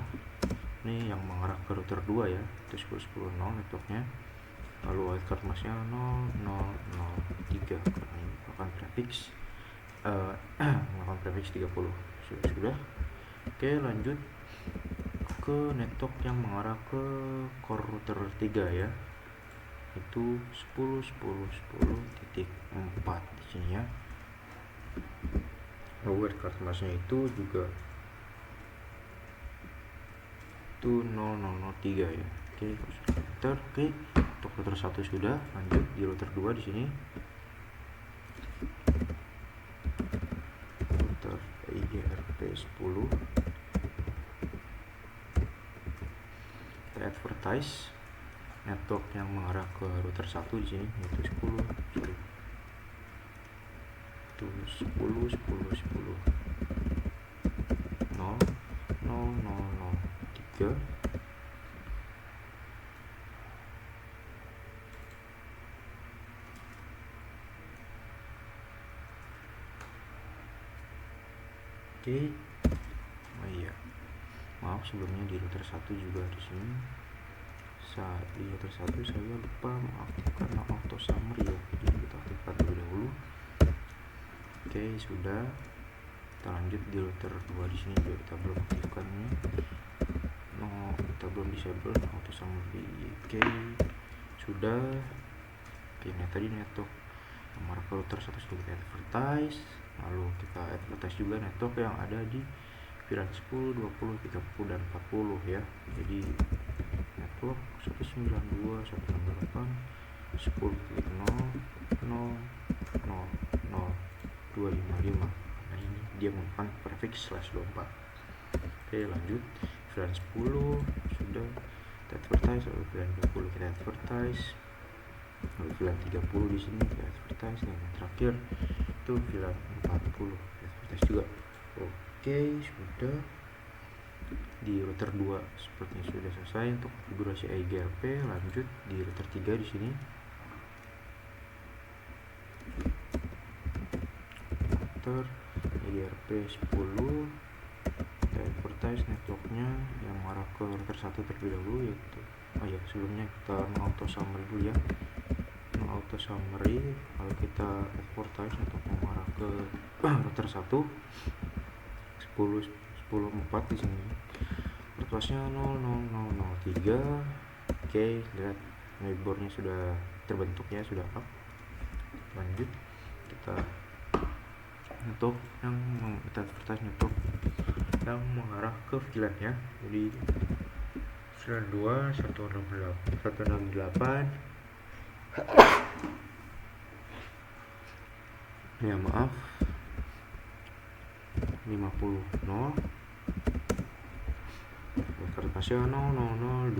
Ini yang mengarah ke router 2 ya, itu 10 10 0 networknya. Lalu wildcard masnya 0003 karena ini akan prefix melakukan prefix 30 sudah. Oke, lanjut ke network yang mengarah ke core router 3 ya, itu 10 10 10.4 di sini ya. Lalu wildcard masnya itu juga itu 0003 ya. Oke, untuk router 1 sudah. Lanjut di router 2 di sini. Router IGRP 10. Kita advertise network yang mengarah ke router 1 di sini yaitu 10 10 10 10 10 0 0 0 0 3. Oke. Oh iya, maaf sebelumnya di router 1 juga di sini. Di router 1 saya lupa mengaktifkan auto summary ya, jadi kita aktifkan terlebih dahulu. Oke, sudah. Kita lanjut di router 2 di sini juga kita belum aktifkan ini. No, kita belum disable auto summary. Oke, sudah. Oke, ini tadi network nomor router 1 sudah kita advertise. Lalu kita advertise juga network yang ada di VLAN 10, 20, 30, dan 40 ya. Jadi network 192, 168, 10.0.0.0.0.255. Nah ini dia menggunakan prefix /24. Oke, lanjut. VLAN 10 sudah kita advertise, lalu VLAN 20 kita advertise, lalu VLAN 30 di sini kita advertise, dan yang terakhir itu VLAN 40 kita advertise juga. Oke, sudah. Di router 2 sepertinya sudah selesai untuk konfigurasi EIGRP. Lanjut di router 3 di sini. Router EIGRP 10, kita advertise networknya yang mengarah ke router 1 terlebih dahulu, yaitu sebelumnya kita auto summary dulu ya. Auto summary, kalau kita advertise network yang mengarah ke router 1 10.4 di sini. Portnya 00003. Oke, lihat mainboardnya sudah terbentuk ya, sudah up. Lanjut kita network yang kita advertise network yang mengarah ke VLAN ya. Jadi VLAN 2 168 ya, maaf, 50.0 kertasnya 000.255.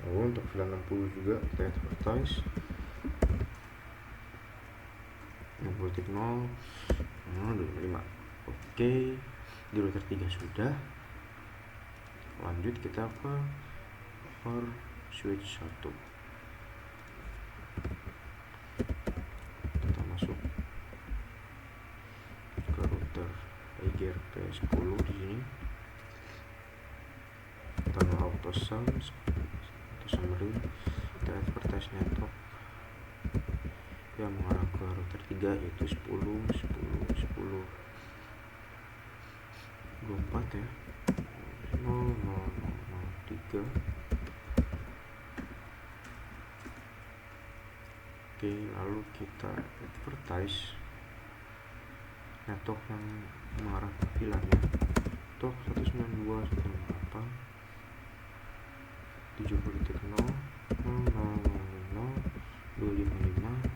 Lalu untuk VLAN 60 juga kita advertise 60.0.0.255. Oke, di router 3 sudah. Lanjut kita ke router switch 1. Kita masuk ke router EIGRP 10 di sini. Kita auto summary, kita advertise network yang mengarah ke router 3 yaitu 10.10.10.24 ya, 0.0.0.3. Oke, lalu kita advertise network yang mengarah ke VLAN ya, network 192.168 70.0.0.0.255.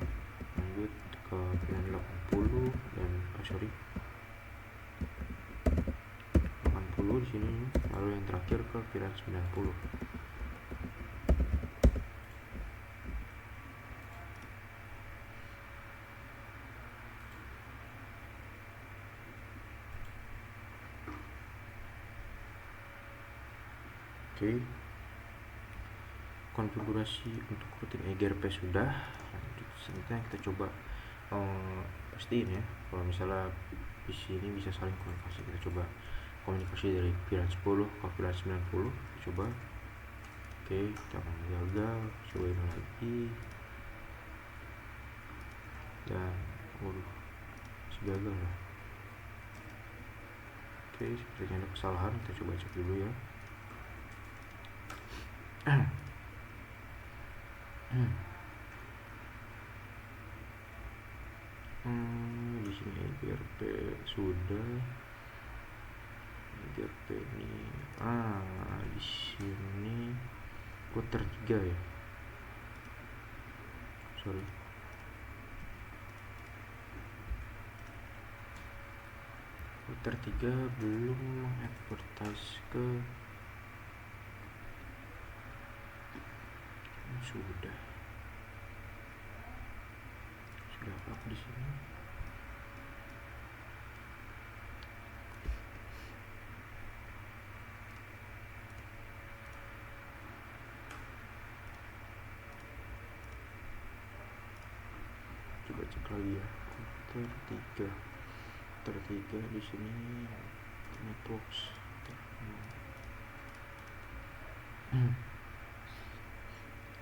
Lanjut ke VLAN 80 dan 80 di sini, lalu yang terakhir ke VLAN 90. Oke, konfigurasi untuk routing EIGRP sudah. Selanjutnya kita coba pastiin ya kalau misalnya di sini bisa saling komunikasi. Kita coba komunikasi dari VLAN 10 ke VLAN 90. Kita coba. Oke, kita akan gagal, cobain lagi, dan masih gagal ya. Oke, sepertinya ada kesalahan, kita coba cek dulu ya. Di sini EIGRP sudah. EIGRP ini di sini router 3 ya. Sorry. Router 3 belum mengadvertise ke sudah apa di sini. Coba cek lagi ya, router 3. router 3 di sini networks.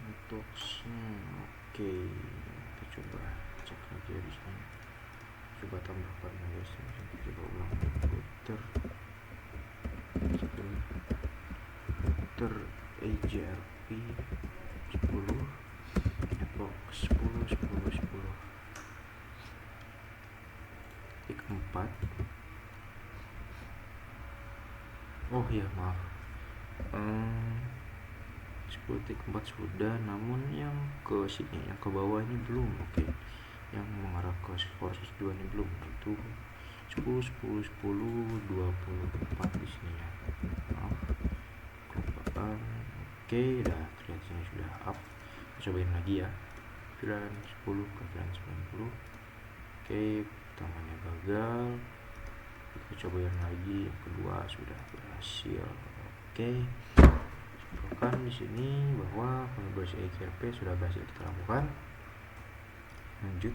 Networksnya oke. Kita coba cek aja di sini. Coba tambahkan aja sini. Coba ulang router AJRP 10 network 10 tik 4. Oh ya maaf, 10 tik 4 sudah, namun yang ke sini, yang ke bawah ini belum. Oke, yang mengarah ke Forces 2 ini belum. Itu 10 24 di sini ya. Maaf, kelupaan. Oke, udah terlihat sini sudah up. Kita cobain lagi ya. VLAN 10 ke VLAN 90. Oke, pertamanya gagal. Kita cobain lagi, yang kedua sudah berhasil. Oke, sebutkan di sini bahwa konfigurasi AJRP sudah berhasil kita lakukan. Lanjut,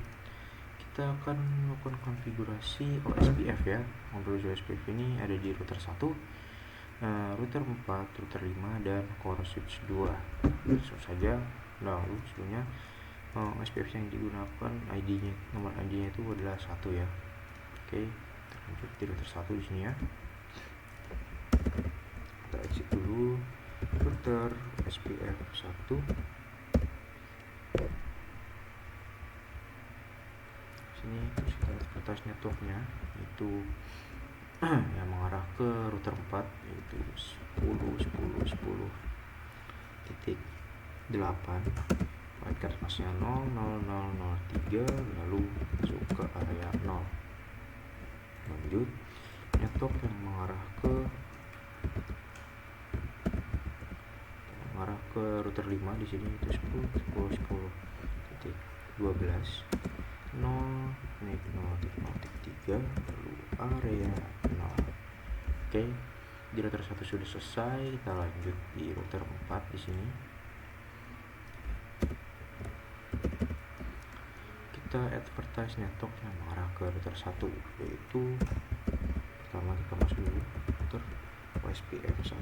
kita akan melakukan konfigurasi OSPF ya. Konfigurasi OSPF ini ada di router 1, router 4, router 5, dan core switch 2. Langsung saja. Lalu sebelumnya OSPF yang digunakan ID-nya, nomor ID-nya itu adalah 1 ya. Oke, kita lanjut di router 1 di sini ya. Kita exit dulu router SPF 1. Sini terus kita advertise networknya, itu yang mengarah ke router 4, yaitu 10.10.10.8. Wildcard masnya 00003, lalu masuk ke area 0. Lanjut, network yang mengarah ke router 5 di sini itu 10.10.10.12 0.0.3, lalu area 0. Oke, di router 1 sudah selesai. Kita lanjut di router 4 di sini. Kita advertise network yang mengarah ke router 1, yaitu pertama kita masuk dulu router OSPF 1.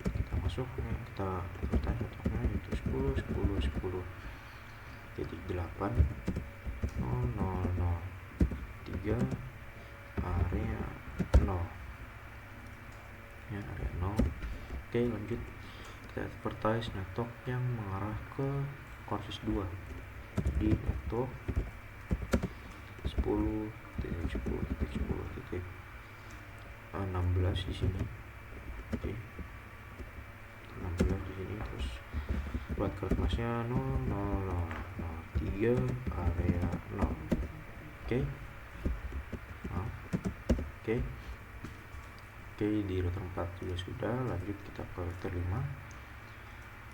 Kita masuk, kita advertise networknya yaitu 10.10.10.8 0.0.0.3 area 0 ya, area 0. Oke, lanjut kita advertise network yang mengarah ke core switch 2 di network 10.10.10.16 di sini. Oke, 16 di sini. Terus buat kelasnya 0.0.0.3 area 0. Oke. Oke, di router 4 juga sudah. Lanjut kita ke router 5.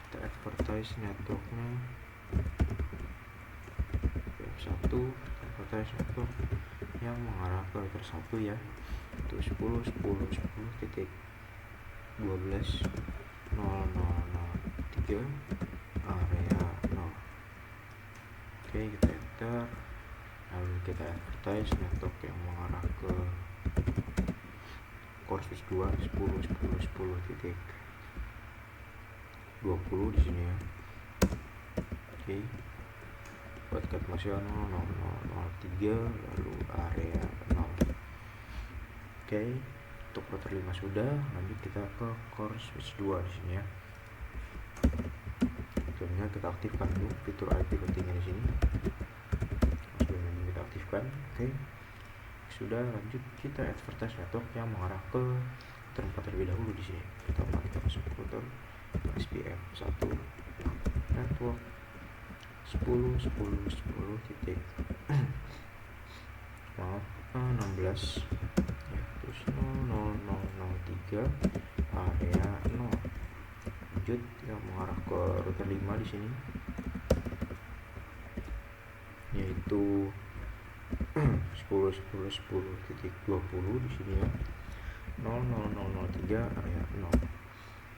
Kita advertise networknya F1, advertise network yang mengarah ke router 1 ya, itu 10.10.10.12.000.3 area 0. Oke, kita enter. Lalu kita advertise network yang mengarah ke core switch 2 10.10.10.20 di sini ya. Oke, buat cut masih 0.0.0.3 lalu area 0. Oke, untuk router 5 sudah. Lanjut kita ke core switch 2 di sini ya. Sebelumnya kita aktifkan dulu fitur IP routingnya di sini. Sebelumnya kita aktifkan. Oke, sudah. Lanjut kita advertise network yang mengarah ke router 4 terlebih dahulu di sini. Pertama kita masuk ke router SPF 1 network 10.10.10 titik 16 ya, terus 0.0.0.3 area 0. Lanjut yang mengarah ke router 5 di sini, yaitu 10.10.10.20 di sini ya, 0.0.0.3 area 0.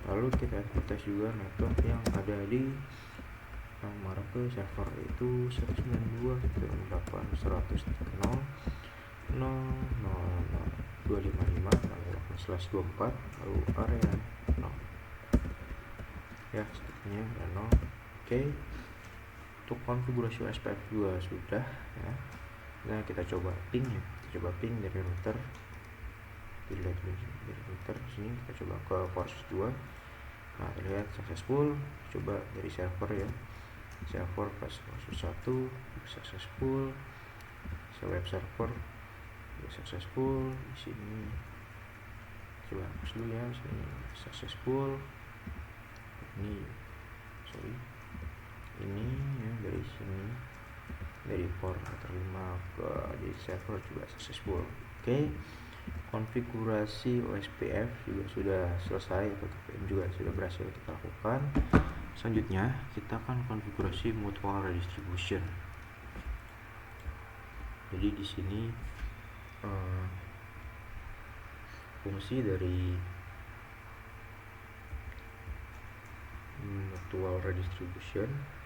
Lalu kita advertise juga network yang ada di yang mengarah ke server, itu 192.168.100.0 0.255/24 lalu area 0 ya, sepertinya 0. Oke, untuk konfigurasi SPF juga sudah ya. Nah, kita coba ping ya, kita coba ping dari router, dilihat dari router sini, kita coba ke port 2. Nah, terlihat successful. Coba dari server ya, server pas port 1 successful, web server successful. Di sini coba hapus dulu ya, sini successful. Ini ini ya, dari sini dari port 5 ke di server juga successful. Oke, konfigurasi OSPF juga sudah selesai, PKPM juga sudah berhasil kita lakukan. Selanjutnya kita akan konfigurasi mutual redistribution. Jadi di sini fungsi dari mutual redistribution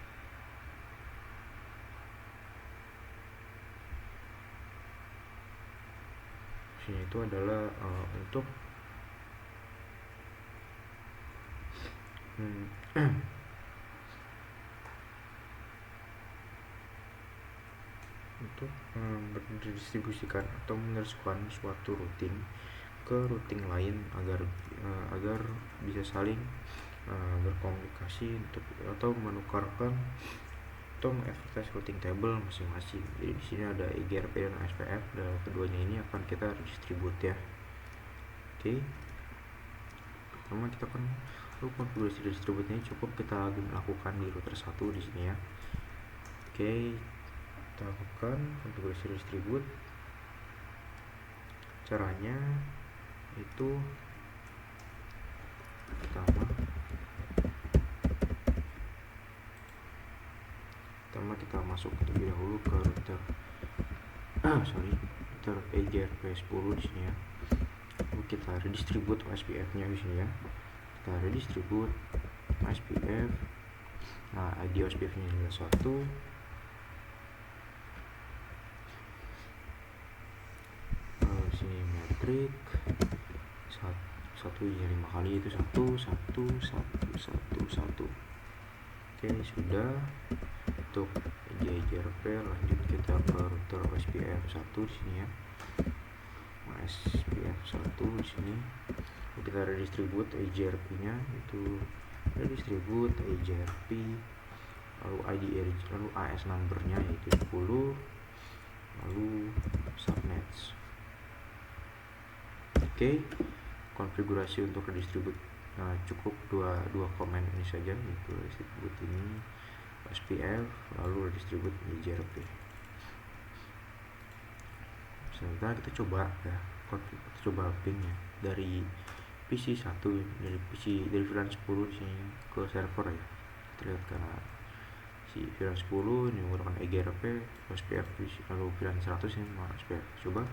itu adalah untuk mendistribusikan atau meneruskan suatu routing ke routing lain agar bisa saling berkomunikasi atau menukarkan atau mengadvertise routing table masing-masing. Jadi di sini ada EGRP dan SPF, dan keduanya ini akan kita distribute ya. Oke. Pertama kita akan konfigurasi distribute ini cukup kita lakukan di router 1 di sini ya. Oke, kita lakukan konfigurasi distribute. Caranya itu pertama kita masuk terlebih dahulu ke router router EGRP 10 di sini ya. Lalu kita redistribute OSPF-nya di sini ya. Kita redistribute OSPF. Nah, ID OSPF-nya adalah 1. Lalu sini metrik 1 ya, 5 kali itu 1 1 1 1 1. Oke, sudah. Untuk EGRP lanjut kita ke router OSPF 1 di sini ya. OSPF 1 di sini. Lalu kita redistribute EGRP-nya, itu redistribute EGRP, lalu ID lalu AS number-nya yaitu 10, lalu subnets. Oke, konfigurasi untuk redistribute cukup dua command ini saja, yaitu redistribute ini SPF lalu redistribute EGRP. Sebentar kita coba ya, kita coba ping ya dari PC 1 dari VLAN 10 di sini ke server ya. Terlihat karena si VLAN 10 ini menggunakan EGRP, SPF lalu VLAN 100 ini menggunakan SPF. Coba.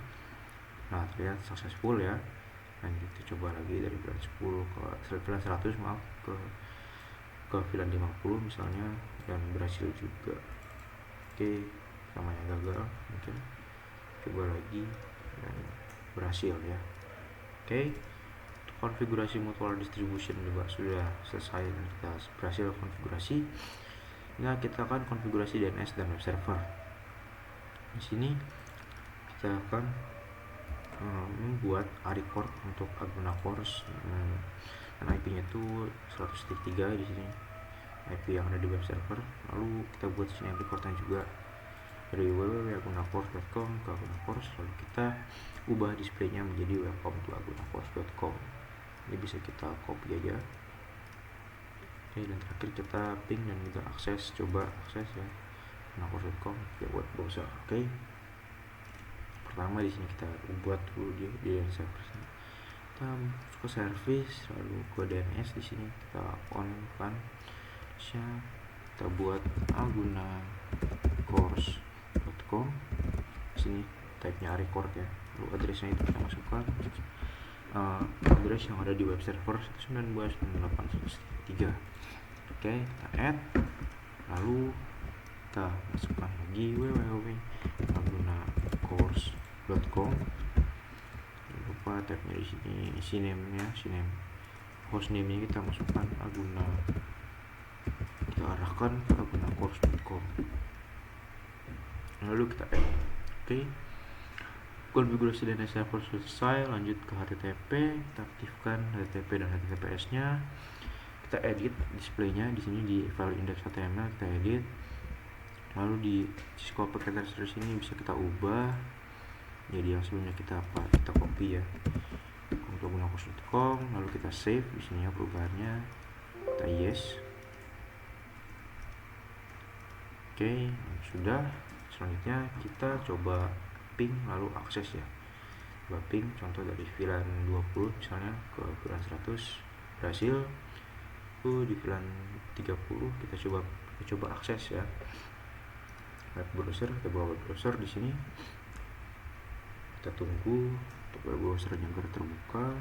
Nah, terlihat successful ya. Lanjut kita coba lagi dari VLAN 10 ke VLAN 100 ke VLAN 50 misalnya, dan berhasil juga. Oke, namanya gagal mungkin. Coba lagi dan berhasil ya. Oke, konfigurasi mutual distribution juga sudah selesai dan kita berhasil konfigurasi. Nah, kita akan konfigurasi DNS dan web server. Di sini kita akan membuat record untuk Aguna Course, dan IP-nya itu 100.3 di sini, IP yang ada di web server. Lalu kita buat sini recordnya juga dari www.agunacourse.com ke Aguna Course, lalu kita ubah displaynya menjadi welcome to agunacourse.com. Ini bisa kita copy aja. Oke, dan terakhir kita ping dan kita coba akses ya agunacourse.com via web browser. Oke, pertama di sini kita buat dulu di server sini. Kita ke service, lalu ke DNS di sini kita on kan. Kita buat agunacourse.com. Sini type-nya record ya. Lalu addressnya itu kita masukkan address yang ada di web server 192.168.103. Oke, kita add, lalu kita masukkan lagi www.agunacourse .com. Jangan lupa tabnya di sini, siname-nya, hostname-nya kita masukkan Aguna, kita arahkan ke agunacourse.com, lalu kita add. Oke. Konfigurasi DNS server selesai, lanjut ke HTTP, kita aktifkan HTTP dan HTTPS-nya. Kita edit displaynya di sini di file index.html, kita edit. Lalu di scope packet tracer ini bisa kita ubah jadi yang sebelumnya kita copy ya, untuk agunacourse.com, lalu kita save di sini ya perubahannya, kita yes. Oke, sudah. Selanjutnya kita coba ping lalu akses ya. Coba ping contoh dari VLAN 20 misalnya ke VLAN 100 berhasil. Di VLAN 30 kita coba akses ya. Web browser, kita buka web browser di sini. Kita tunggu untuk web browsernya agar terbuka.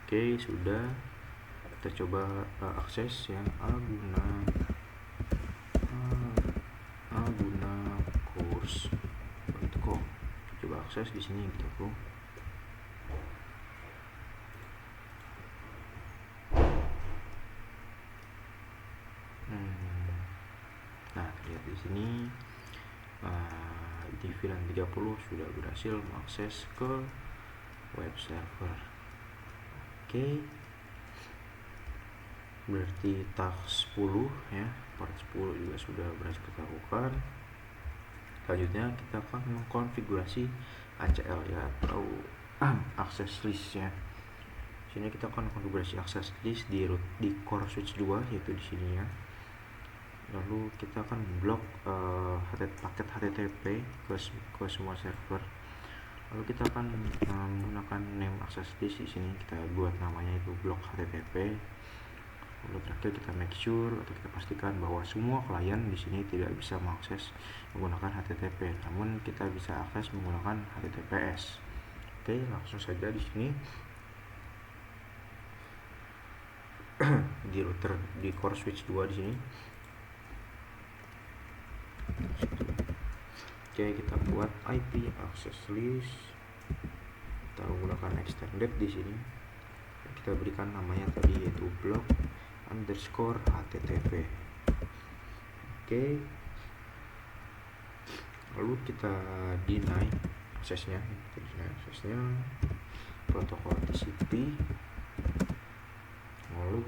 Oke, sudah. Kita coba akses ya agunacourse.com. Coba akses di sini gitu. Nah, lihat di sini di VLAN 30 sudah berhasil mengakses ke web server. Oke. Berarti task 10 ya, part 10 juga sudah berhasil kita lakukan. Selanjutnya kita akan mengkonfigurasi ACL ya, atau access list ya. Sini kita akan konfigurasi access list di core switch 2 yaitu di sini ya. Lalu kita akan blok paket HTTP ke semua server. Lalu kita akan menggunakan name access list di sini, kita buat namanya itu blok HTTP. Lalu terakhir kita make sure atau kita pastikan bahwa semua klien di sini tidak bisa mengakses menggunakan HTTP, namun kita bisa akses menggunakan HTTPS. Oke, langsung saja di sini di router di core switch 2 di sini. Oke, kita buat IP access list. Kita menggunakan extended di sini. Kita berikan namanya tadi yaitu blok underscore HTTP. Oke. Lalu kita deny aksesnya. Protokol TCP. Lalu